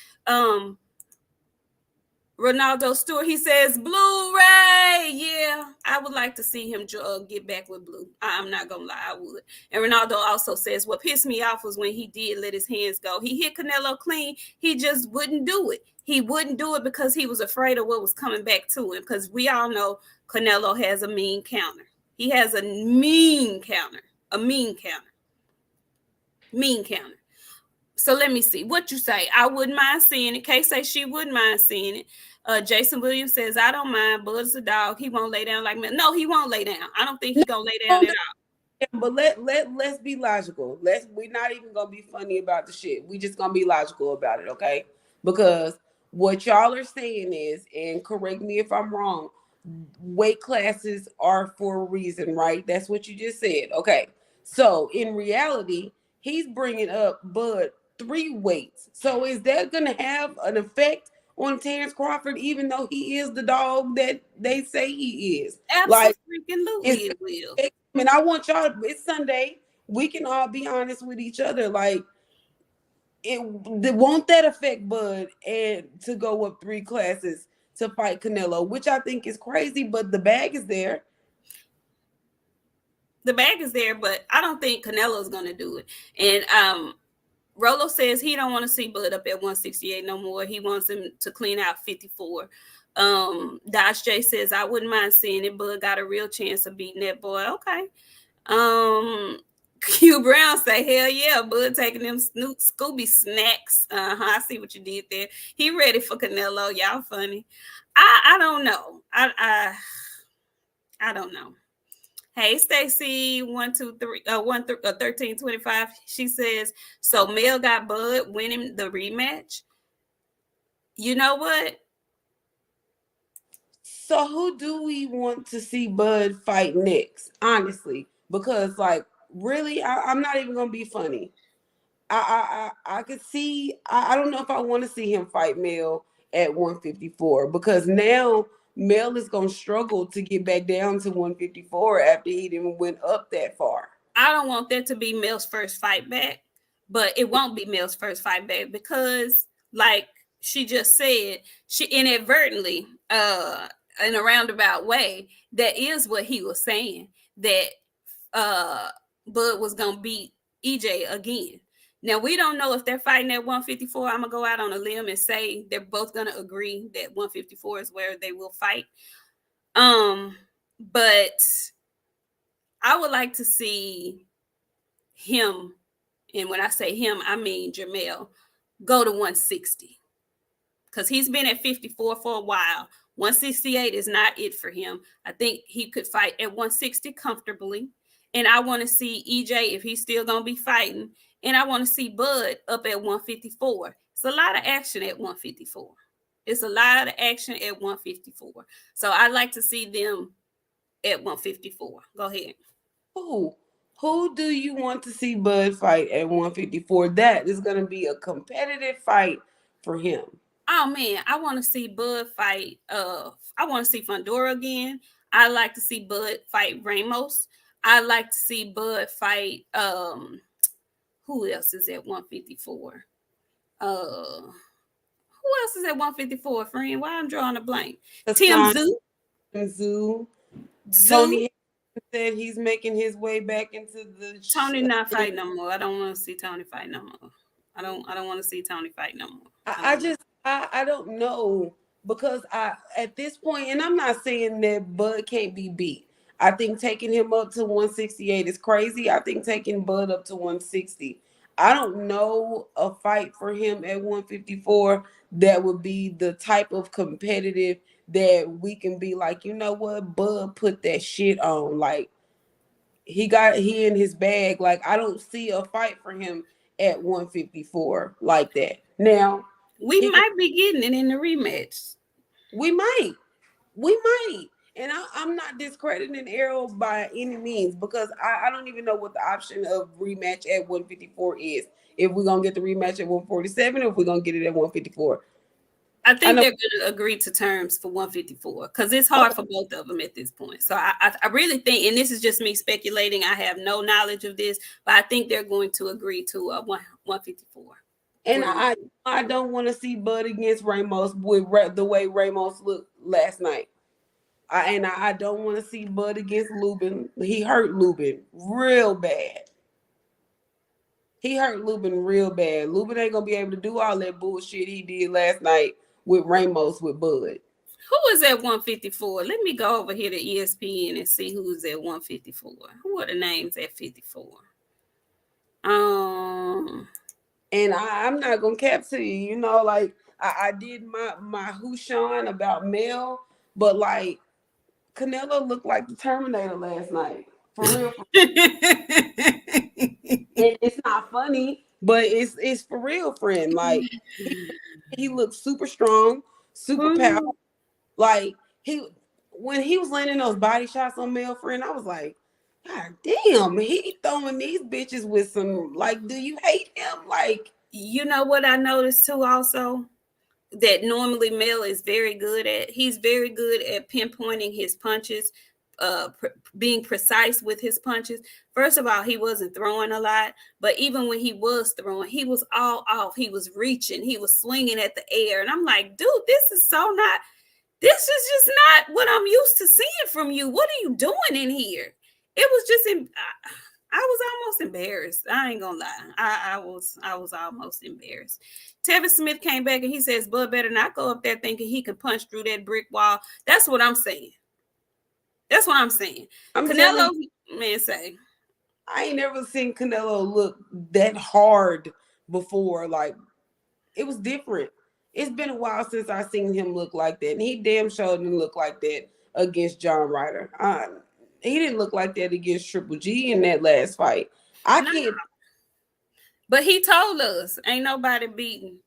Ronaldo Stewart, he says, Blu-ray. Yeah, I would like to see him get back with Blue. I'm not going to lie, I would. And Ronaldo also says, what pissed me off was when he did let his hands go. He hit Canelo clean. He just wouldn't do it. He wouldn't do it because he was afraid of what was coming back to him, because we all know Canelo has a mean counter. He has a mean counter. So let me see what you say. I wouldn't mind seeing it. Kay say she wouldn't mind seeing it. Jason Williams says, I don't mind. Bud's a dog. He won't lay down like me. No, he won't lay down. I don't think he's gonna lay down at all. But let's be logical. We're not even gonna be funny about the shit. We just gonna be logical about it, okay? Because what y'all are saying is, and correct me if I'm wrong, weight classes are for a reason, right? That's what you just said. Okay. So in reality, he's bringing up Bud 3 weights. So is that going to have an effect on Terrence Crawford, even though he is the dog that they say he is? Absolutely, it will. I mean, I want y'all, it's Sunday. We can all be honest with each other. Like, won't that affect Bud and to go up 3 classes to fight Canelo, which I think is crazy, but the bag is there. The bag is there, but I don't think Canelo's going to do it. And Rolo says he don't want to see Bud up at 168 no more. He wants him to clean out 54. Dash J says, I wouldn't mind seeing it. Bud got a real chance of beating that boy. Okay. Q Brown say, hell yeah, Bud taking them Scooby snacks. I see what you did there. He ready for Canelo. Y'all funny. I don't know. I don't know. Hey, Stacy, 1325. She says, so Mel got Bud winning the rematch. You know what? So who do we want to see Bud fight next? Honestly, because like, really, I'm not even gonna be funny. I could see. I don't know if I want to see him fight Mel at 154 because now Mel is gonna struggle to get back down to 154 after he didn't went up that far. I don't want that to be Mel's first fight back, but it won't be Mel's first fight back because, like she just said, she inadvertently, in a roundabout way, that is what he was saying, that Bud was gonna beat EJ again. Now we don't know if they're fighting at 154. I'm gonna go out on a limb and say they're both gonna agree that 154 is where they will fight. But I would like to see him, and when I say him, I mean Jamel, go to 160. Because he's been at 54 for a while. 168 is not it for him. I think he could fight at 160 comfortably. And I want to see EJ, if he's still going to be fighting. And I want to see Bud up at 154. It's a lot of action at 154. It's a lot of action at 154. So I'd like to see them at 154. Go ahead. Who do you want to see Bud fight at 154? That is going to be a competitive fight for him. Oh man, I want to see Bud fight. I want to see Fundora again. I like to see Bud fight Ramos. I like to see Bud fight. Who else is at 154? Who else is at 154? Friend, why I'm drawing a blank? Tim Zoo. Tony said he's making his way back into the. Tony not fighting no more. I don't want to see Tony fight no more. I don't want to see Tony fight no more. I don't know because at this point, and I'm not saying that Bud can't be beat. I think taking him up to 168 is crazy. I think taking Bud up to 160. I don't know a fight for him at 154 that would be the type of competitive that we can be like, you know what, Bud put that shit on. Like he in his bag. Like I don't see a fight for him at 154 like that. Now we might be getting it in the rematch. We might. And I'm not discrediting Errol by any means because I don't even know what the option of rematch at 154 is. If we're going to get the rematch at 147 or if we're going to get it at 154. I think they're going to agree to terms for 154 because it's hard for both of them at this point. So I really think, and this is just me speculating, I have no knowledge of this, but I think they're going to agree to 154. And I don't want to see Bud against Ramos with the way Ramos looked last night. I don't want to see Bud against Lubin. He hurt Lubin real bad. Lubin ain't gonna be able to do all that bullshit he did last night with Ramos with Bud. Who is at 154? Let me go over here to ESPN and see who's at 154. Who are the names at 54? And I'm not gonna cap to you, you know, like I did my Hushan about Mel, but like Canelo looked like the Terminator last night. For real. It's not funny, but it's for real, friend. Like he looked super strong, super powerful. Like when he was landing those body shots on Mel, friend, I was like, God damn, he throwing these bitches with some, like, do you hate him? Like, you know what I noticed too also? That normally Mel is very good at. He's very good at pinpointing his punches, being precise with his punches. First of all, he wasn't throwing a lot, but even when he was throwing, he was all off. He was reaching, he was swinging at the air, and I'm like, dude, this is just not what I'm used to seeing from you. What are you doing in here? It was just I was almost embarrassed. I ain't gonna lie. I was almost embarrassed. Tevin Smith came back and he says, Bud better not go up there thinking he can punch through that brick wall. That's what I'm saying. Canelo, man, say. I ain't never seen Canelo look that hard before. Like, it was different. It's been a while since I seen him look like that. And he damn sure didn't look like that against John Ryder. He didn't look like that against Triple G in that last fight. Can't. But he told us ain't nobody beating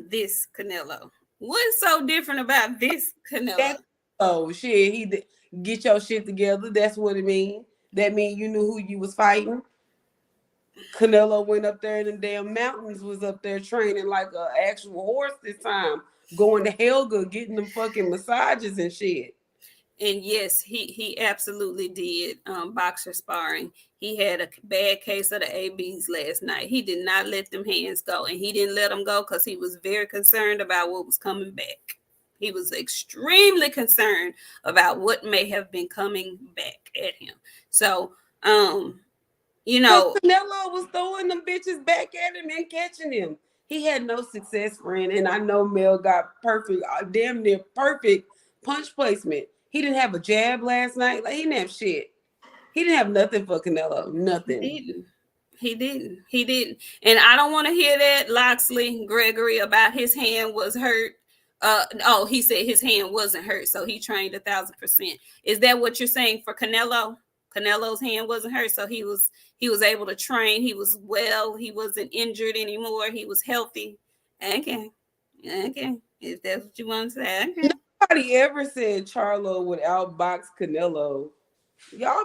this Canelo. What's so different about this Canelo? Shit, he get your shit together. That's what it means. That means you knew who you was fighting. Canelo went up there in the damn mountains, was up there training like an actual horse this time, going to Helga, getting them fucking massages and shit. And yes, he absolutely did boxer sparring. He had a bad case of the ABs last night. He did not let them hands go, and he didn't let them go because he was very concerned about what was coming back. He was extremely concerned about what may have been coming back at him. So, you Because know, Canelo was throwing them bitches back at him and catching him. He had no success, friend, and I know Mel got perfect, damn near perfect punch placement. He didn't have a jab last night. Like, he didn't have shit. He didn't have nothing for Canelo. he Nothing. didn't. He didn't. He didn't. And I don't want to hear that Loxley Gregory about his hand was hurt. Oh, he said his hand wasn't hurt, so he trained 1,000%. Is that what you're saying for Canelo? Canelo's hand wasn't hurt, so he was able to train. He was well. He wasn't injured anymore. He was healthy. Okay, okay. If that's what you want to say, okay. Nobody ever said Charlo would outbox Canelo. Y'all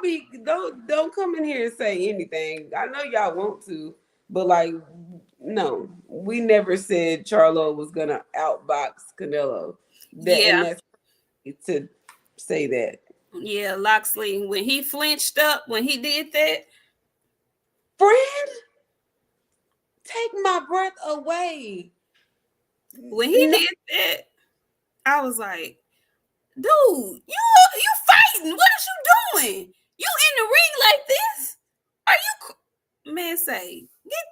don't come in here and say anything. I know y'all want to, but like, no, we never said Charlo was gonna outbox Canelo. Yeah, That's to say that. yeah. Loxley, when he flinched up, when he did that, Friend, take my breath away. when he No, did that, I was like, dude, you fighting? What is you doing? You in the ring like this? Are you, man? Say,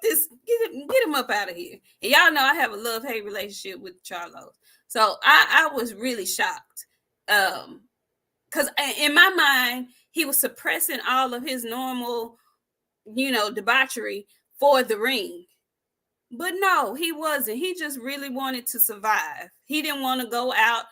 get him up out of here. And y'all know I have a love hate relationship with Charlo, so I was really shocked, because in my mind he was suppressing all of his normal, debauchery for the ring. But no, he wasn't. He just really wanted to survive. He didn't want to go out.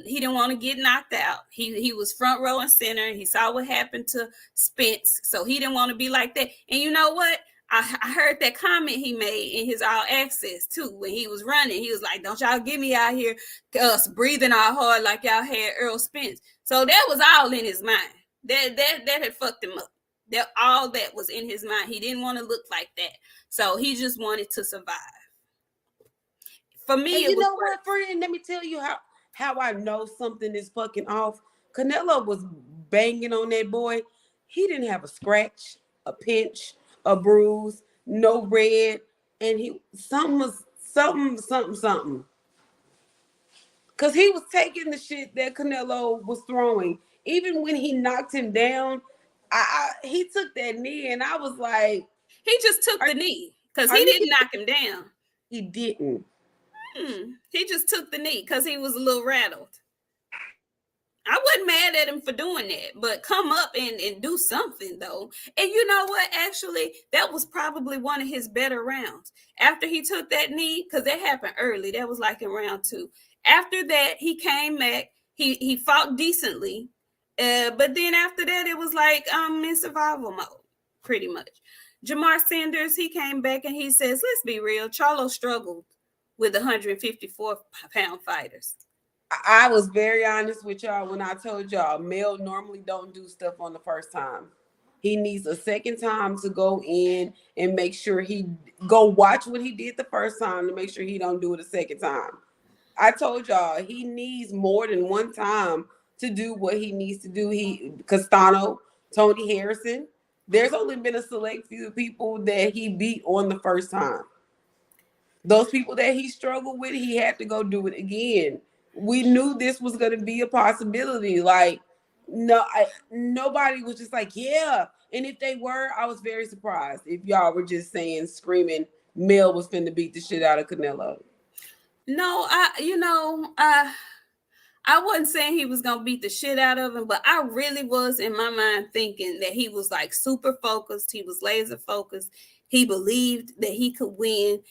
He didn't want to get knocked out. He was front row and center. He saw what happened to Spence, so he didn't want to be like that. And you know what? I heard that comment he made in his All Access too when he was running. He was like, "Don't y'all get me out here, us breathing all hard like y'all had Earl Spence." So that was all in his mind. That had fucked him up. That all that was in his mind. He didn't want to look like that. So he just wanted to survive. For me, and it you was know what, friend? Let me tell you how I know something is fucking off. Canelo was banging on that boy. He didn't have a scratch, a pinch, a bruise, no red, and he something was something. Cause he was taking the shit that Canelo was throwing. Even when he knocked him down, he took that knee, and I was like, he just took the knee because "Are he you?" didn't knock him down. He didn't. He just took the knee because he was a little rattled. I wasn't mad at him for doing that, but come up and do something though. And you know what? Actually, that was probably one of his better rounds. After he took that knee, because that happened early. That was like in round 2. After that, he came back. He fought decently. But then after that, it was like in survival mode, pretty much. Jamar Sanders, he came back and he says, let's be real, Charlo struggled with 154-pound fighters. I was very honest with y'all when I told y'all Mel normally don't do stuff on the first time. He needs a second time to go in and make sure he go watch what he did the first time to make sure he don't do it a second time. I told y'all he needs more than one time to do what he needs to do. He Castano, Tony Harrison. There's only been a select few people that he beat on the first time. Those people that he struggled with, he had to go do it again. We knew this was going to be a possibility. Like, nobody was just like, yeah. And if they were, I was very surprised if y'all were just saying, screaming, Mel was finna beat the shit out of Canelo. No, I wasn't saying he was gonna beat the shit out of him, but I really was in my mind thinking that he was like super focused. He was laser focused. He believed that he could win,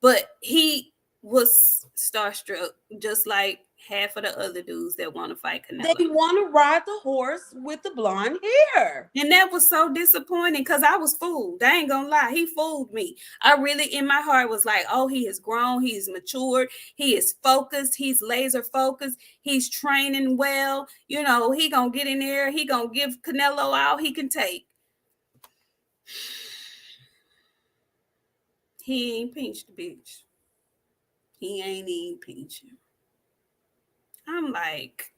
but he was starstruck, just like half of the other dudes that want to fight Canelo. They want to ride the horse with the blonde hair. And that was so disappointing because I was fooled. I ain't gonna lie. He fooled me. I really, in my heart, was like, oh, he has grown. He's matured. He is focused. He's laser focused. He's training well. He gonna get in there. He gonna give Canelo all he can take. He ain't pinched the bitch. He ain't even pinching. I'm like,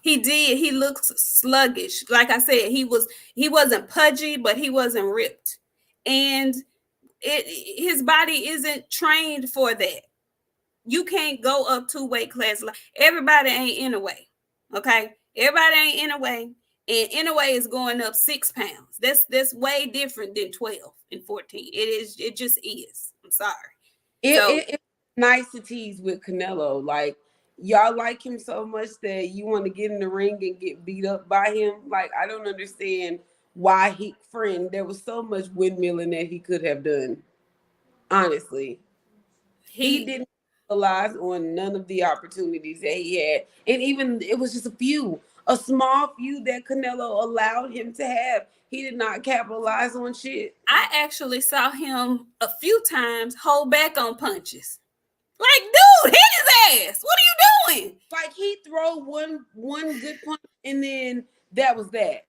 he did. He looks sluggish. Like I said, he wasn't pudgy, but he wasn't ripped. And his body isn't trained for that. You can't go up 2 weight classes. Everybody ain't in a way. Okay? Everybody ain't in a way. And in a way is going up 6 pounds. That's way different than 12 and 14. It just is. I'm sorry. It's niceties with Canelo. Like, y'all like him so much that you want to get in the ring and get beat up by him. Like, I don't understand why there was so much windmilling that he could have done. Honestly, he didn't realize on none of the opportunities that he had. And even it was just a small few that Canelo allowed him to have. He did not capitalize on shit. I actually saw him a few times hold back on punches. Like, dude, hit his ass. What are you doing? Like, he throw one good punch and then that was that.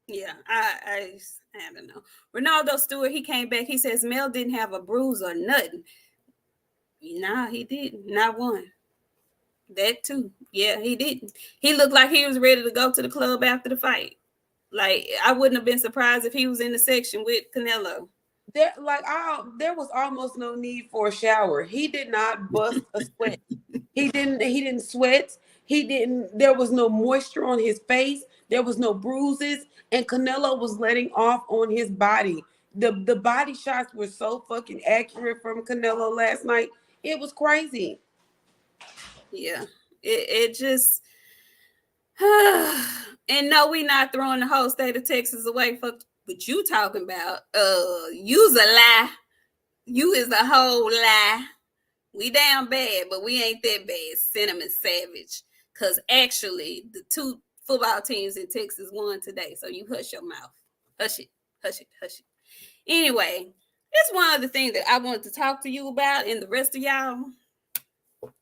Yeah, I don't know. Ronaldo Stewart, he came back. He says Mel didn't have a bruise or nothing. Nah, he didn't. Not one. That too. Yeah, he didn't. He looked like he was ready to go to the club after the fight. Like, I wouldn't have been surprised if he was in the section with Canelo. There was almost no need for a shower. He did not bust a sweat. He didn't sweat. There was no moisture on his face. There was no bruises. And Canelo was letting off on his body. The body shots were so fucking accurate from Canelo last night. It was crazy. Yeah. It just and no, we not throwing the whole state of Texas away for what you talking about. You's a lie. You is a whole lie. We damn bad, but we ain't that bad. Cinnamon Savage. Because actually, the 2 football teams in Texas won today. So you hush your mouth. Hush it. Hush it. Hush it. Anyway, that's one other thing that I wanted to talk to you about and the rest of y'all. And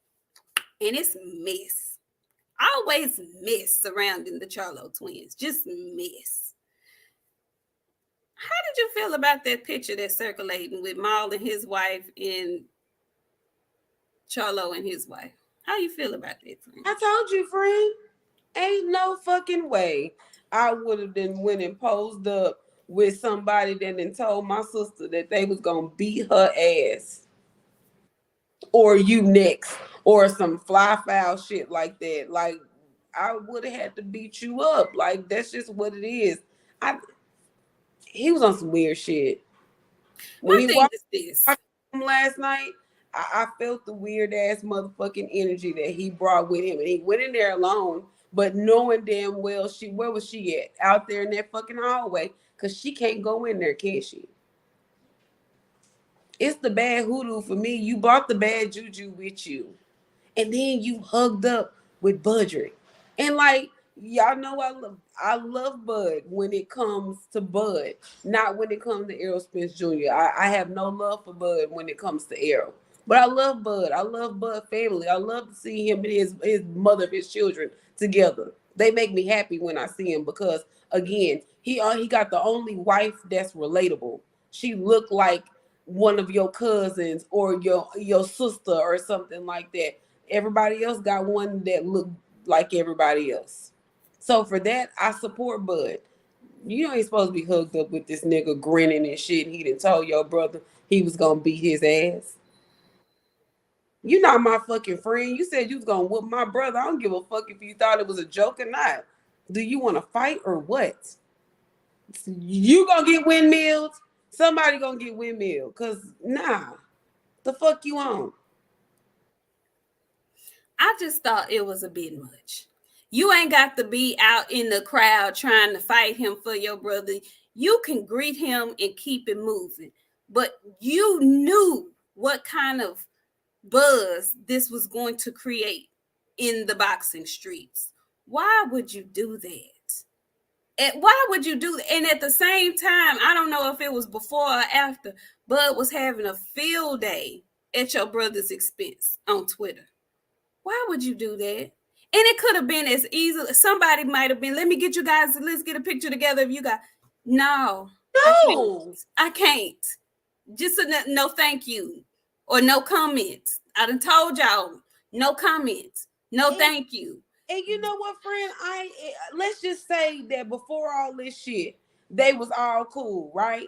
it's mess. Always mess surrounding the Charlo twins. Just mess. How did you feel about that picture that's circulating with Maul and his wife and Charlo and his wife? How you feel about that, friend? I told you, friend. Ain't no fucking way I would have then went and posed up with somebody that then told my sister that they was gonna beat her ass. Or you next. Or some fly foul shit like that. Like, I would have had to beat you up. Like, that's just what it is. He was on some weird shit. When he walked last night, I felt the weird ass motherfucking energy that he brought with him. And he went in there alone, but knowing damn well where was she at? Out there in that fucking hallway. Cause she can't go in there, can she? It's the bad hoodoo for me. You brought the bad juju with you. And then you hugged up with Budrick. And like, y'all know I love Bud when it comes to Bud, not when it comes to Errol Spence Jr. I have no love for Bud when it comes to Errol. But I love Bud. I love Bud family. I love to see him and his mother of his children together. They make me happy when I see him because again, he got the only wife that's relatable. She looked like one of your cousins or your sister or something like that. Everybody else got one that looked like everybody else. So for that, I support Bud. You ain't supposed to be hooked up with this nigga grinning and shit. He done told your brother he was gonna beat his ass. You not my fucking friend. You said you was gonna whoop my brother. I don't give a fuck if you thought it was a joke or not. Do you want to fight or what? You gonna get windmilled? Somebody gonna get windmilled. Cause nah, the fuck you on? I just thought it was a bit much. You ain't got to be out in the crowd trying to fight him for your brother. You can greet him and keep it moving. But you knew what kind of buzz this was going to create in the boxing streets. Why would you do that? And why would you do that? And at the same time, I don't know if it was before or after, Bud was having a field day at your brother's expense on Twitter. Why would you do that? And it could have been as easy. Somebody might have been, let me get you guys, let's get a picture together of you guys. No. No. I can't. Just a no thank you or no comments. I done told y'all no comments, no thank you. And you know what, friend? Let's just say that before all this shit, they was all cool, right?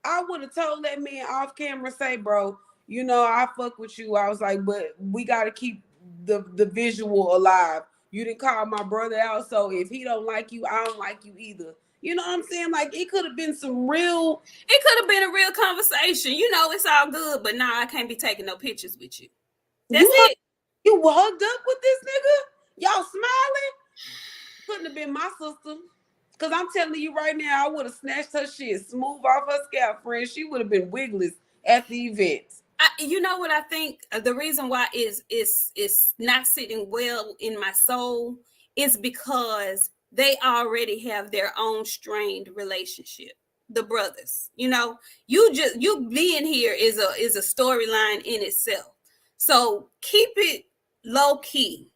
I would have told that man off camera, say, bro, you know, I fuck with you. I was like, but we gotta keep the visual alive. You didn't call my brother out, so if he don't like you, I don't like you either. You know what I'm saying? Like, it could have been some real. It could have been a real conversation. You know, it's all good, but nah, I can't be taking no pictures with you. That's it. You hugged up with this nigga? Y'all smiling? Couldn't have been my sister. Because I'm telling you right now, I would have snatched her shit smooth off her scalp, friend. She would have been wiggless at the event. You know what I think? The reason why is not sitting well in my soul is because they already have their own strained relationship. The brothers, you know, you being here is a storyline in itself. So keep it low key.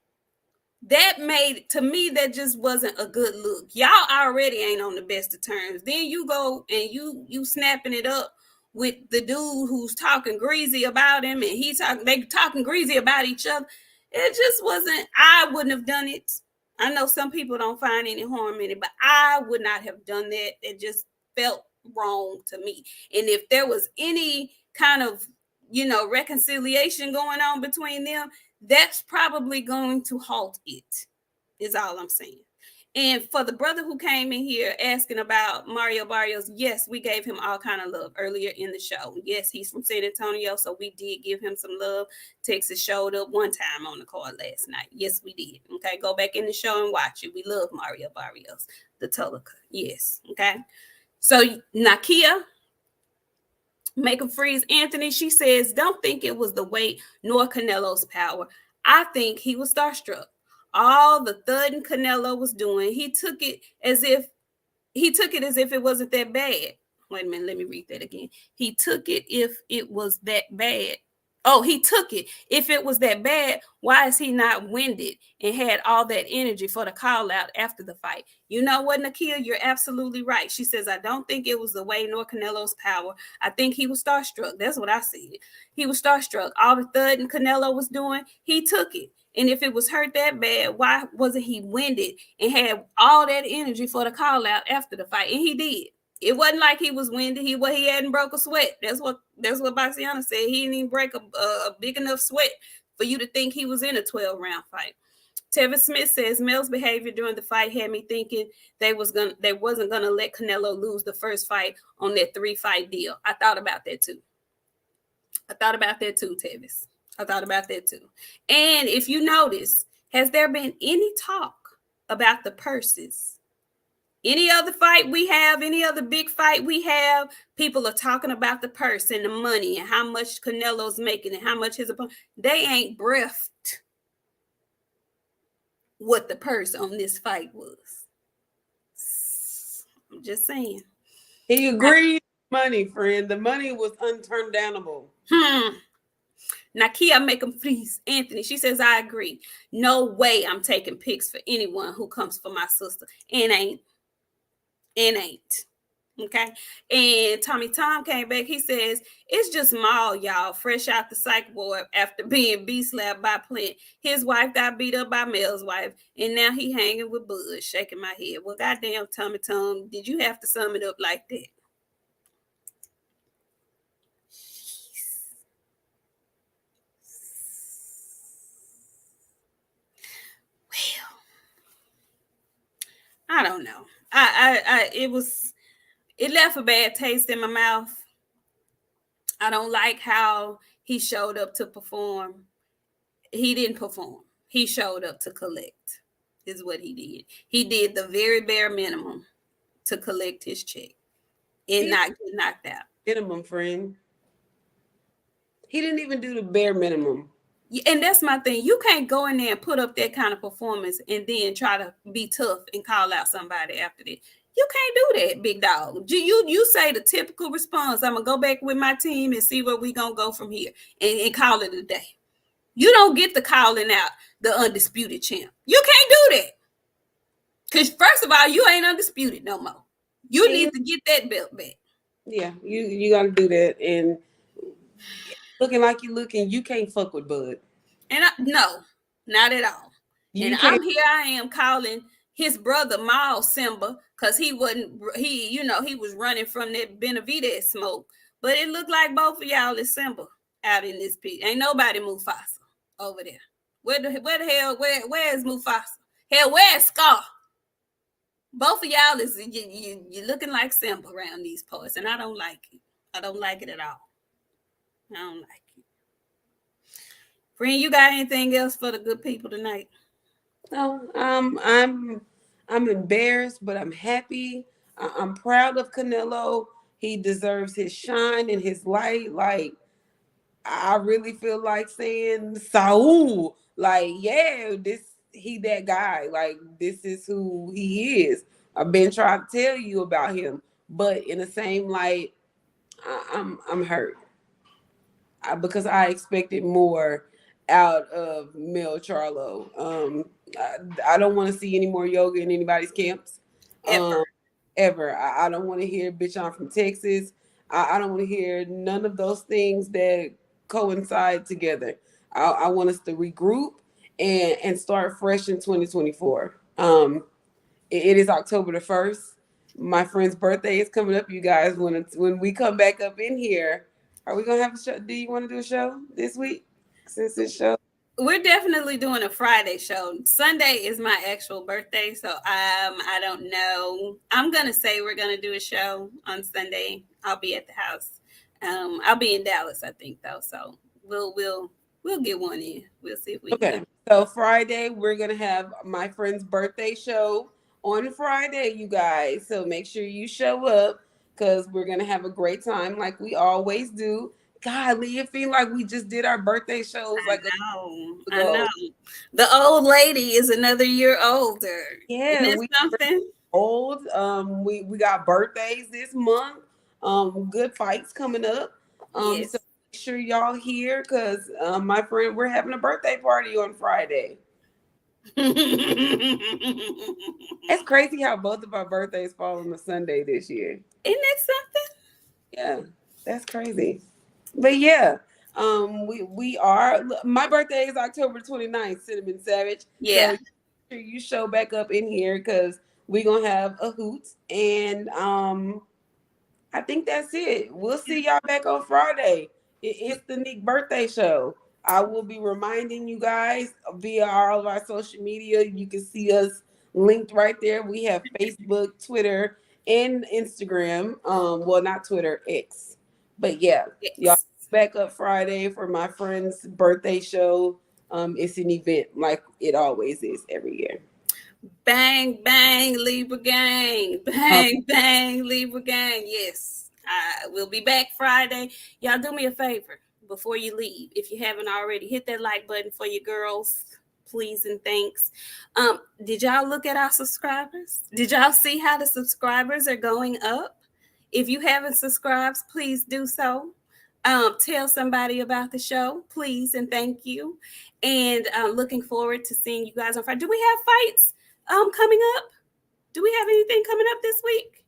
That made, to me, that just wasn't a good look. Y'all already ain't on the best of terms. Then you go and you snapping it up with the dude who's talking greasy about him, and they talking greasy about each other. It just wasn't. I wouldn't have done it. I know some people don't find any harm in it, but I would not have done that. It just felt wrong to me. And if there was any kind of, you know, reconciliation going on between them, that's probably going to halt it, is all I'm saying. And for the brother who came in here asking about Mario Barrios, yes, we gave him all kind of love earlier in the show. Yes, he's from San Antonio, so we did give him some love. Texas showed up one time on the card last night. Yes, we did. Okay, go back in the show and watch it. We love Mario Barrios, the Tulika. Yes, okay. So Nakia, Make him freeze Anthony, she says, don't think it was the weight nor Canelo's power. I think he was starstruck. All the thudding Canelo was doing, he took it as if it wasn't that bad. Wait a minute, let me read that again. He took it if it was that bad. Oh, he took it. If it was that bad, why is he not winded and had all that energy for the call out after the fight? You know what, Nakia? You're absolutely right. She says, I don't think it was the way nor Canelo's power. I think he was starstruck. That's what I said. He was starstruck. All the thud and Canelo was doing, he took it. And if it was hurt that bad, why wasn't he winded and had all that energy for the call out after the fight? And he did. It wasn't like he was winded. He hadn't broke a sweat. That's what BOXIANA said. He didn't even break a big enough sweat for you to think he was in a 12-round fight. Tevin Smith says Mel's behavior during the fight had me thinking they wasn't gonna let Canelo lose the first fight on that 3-fight deal. I thought about that too, Tevis. I thought about that too. And if you notice, has there been any talk about the purses? Any other fight we have, any other big fight we have, people are talking about the purse and the money and how much Canelo's making and how much his opponent. They ain't breathed what the purse on this fight was. I'm just saying. He agreed. Money, friend. The money was unturndownable. Nakia, make him freeze Anthony. She says, I agree. No way I'm taking pics for anyone who comes for my sister. And ain't. Okay. And Tommy Tom came back. He says, it's just Maul, y'all, fresh out the psych ward after being B-slapped by Clint. His wife got beat up by Mel's wife, and now he hanging with Bud, shaking my head. Well, goddamn, Tommy Tom, did you have to sum it up like that? Well, I don't know. It left a bad taste in my mouth. I don't like how he showed up to perform. He didn't perform. He showed up to collect, is what he did. He did the very bare minimum to collect his check and not get knocked out. Minimum, friend. He didn't even do the bare minimum. And that's my thing. You can't go in there and put up that kind of performance and then try to be tough and call out somebody after that. You can't do that, big dog. You say the typical response, I'm going to go back with my team and see where we're going to go from here and call it a day. You don't get the calling out the undisputed champ. You can't do that. Because first of all, you ain't undisputed no more. You need to get that belt back. Yeah, you got to do that. And looking like you looking, you can't fuck with Bud. And no, not at all. And You can't. I am calling his brother Maul Simba because he wasn't he was running from that Benavidez smoke. But it looked like both of y'all is Simba out in this piece. Ain't nobody Mufasa over there. Where the hell where is Mufasa? Hell, where's Scar? Both of y'all is you looking like Simba around these parts, and I don't like it. I don't like it at all. I don't like it. Friend, you got anything else for the good people tonight? No, I'm embarrassed, but I'm happy. I'm proud of Canelo. He deserves his shine and his light. Like I really feel like saying Saul. Like yeah, this he that guy. Like this is who he is. I've been trying to tell you about him, but in the same light, I'm hurt because I expected more out of Mel Charlo. I don't want to see any more yoga in anybody's camps. Ever. Ever. I don't want to hear bitch I'm from Texas. I don't want to hear none of those things that coincide together. I want us to regroup and start fresh in 2024. It is October the 1st. My friend's birthday is coming up, you guys. When we come back up in here, are we gonna have a show? Do you want to do a show this week? Since this show, We're definitely doing a Friday show. Sunday is my actual birthday, so I don't know. I'm gonna say we're gonna do a show on Sunday. I'll be at the house. I'll be in Dallas, I think though. So we'll get one in. We'll see if we can. okay. So Friday we're gonna have my friend's birthday show on Friday, you guys. So make sure you show up because we're gonna have a great time like we always do. Golly, it feels like we just did our birthday shows like a Oh, year I know. ago. The old lady is another year older. Isn't Yeah, that we something? old. We got birthdays this month. Good fights coming up. So Yes. make sure y'all here because my friend, we're having a birthday party on Friday. Isn't It's crazy how both of our birthdays fall on a Sunday this year. that something? Yeah, that's crazy. But yeah, we are. My birthday is October 29th, Cinnamon Savage. So Yeah. sure you show back up in here because we're gonna have a hoot and I think that's it. We'll see y'all back on Friday. It's the Nick birthday show. I will be reminding you guys via all of our social media. You can see us linked right there. We have Facebook, Twitter, and Instagram. Well, not Twitter, X. But yeah, y'all Yes. back up Friday for my friend's birthday show. It's an event like it always is every year. Bang, bang, Libra gang. Um, Bang, bang, Libra gang. Yes. I will be back Friday. Y'all do me a favor before you leave. If you haven't already, hit that like button for your girls. Please and thanks. Did y'all look at our subscribers? Did y'all see how the subscribers are going up? If you haven't subscribed, please do so. Tell somebody about the show, please, and thank you. And looking forward to seeing you guys on Friday. Do we have fights coming up? Do we have anything coming up this week?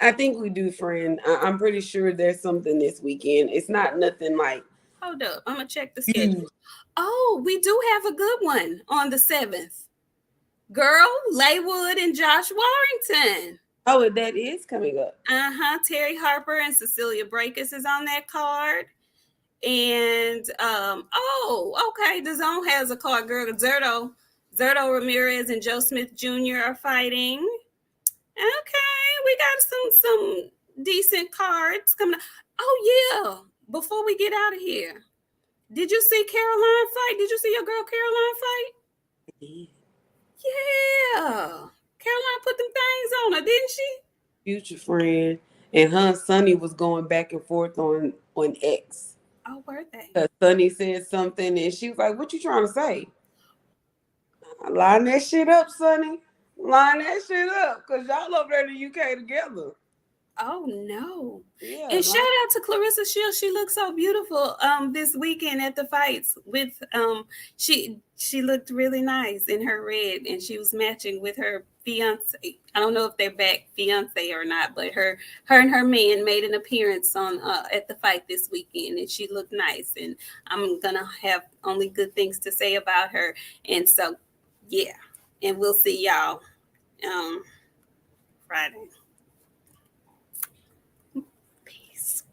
I think we do, friend. I'm pretty sure there's something this weekend. It's not nothing like Hold up. I'm going to check the schedule. huge. Oh, we do have a good one on the 7th. Girl, Laywood and Josh Warrington. Oh, that is coming up. Terry Harper and Cecilia Breakus is on that card. And okay, the zone has a card. Girl, Zerto Ramirez and Joe Smith Jr. are fighting. Okay, we got some decent cards coming up. Oh yeah. Before we get out of here, did you see Caroline fight? Did you see your girl Caroline fight? Yeah. Caroline put them things on her, didn't she? Future friend and her and Sonny was going back and forth on X. Oh, were they? Because Sonny said something and she was like, "What you trying to say?" Line that shit up, Sonny. Line that shit up, cause y'all over there in the UK together. Oh no. Yeah, And shout out to Clarissa Shields. She looked so beautiful this weekend at the fights with she looked really nice in her red, and she was matching with her fiance. I don't know if they're back fiance or not, but her and her man made an appearance on at the fight this weekend, and she looked nice, and I'm gonna have only good things to say about her. And so yeah. And we'll see y'all Friday. Peace.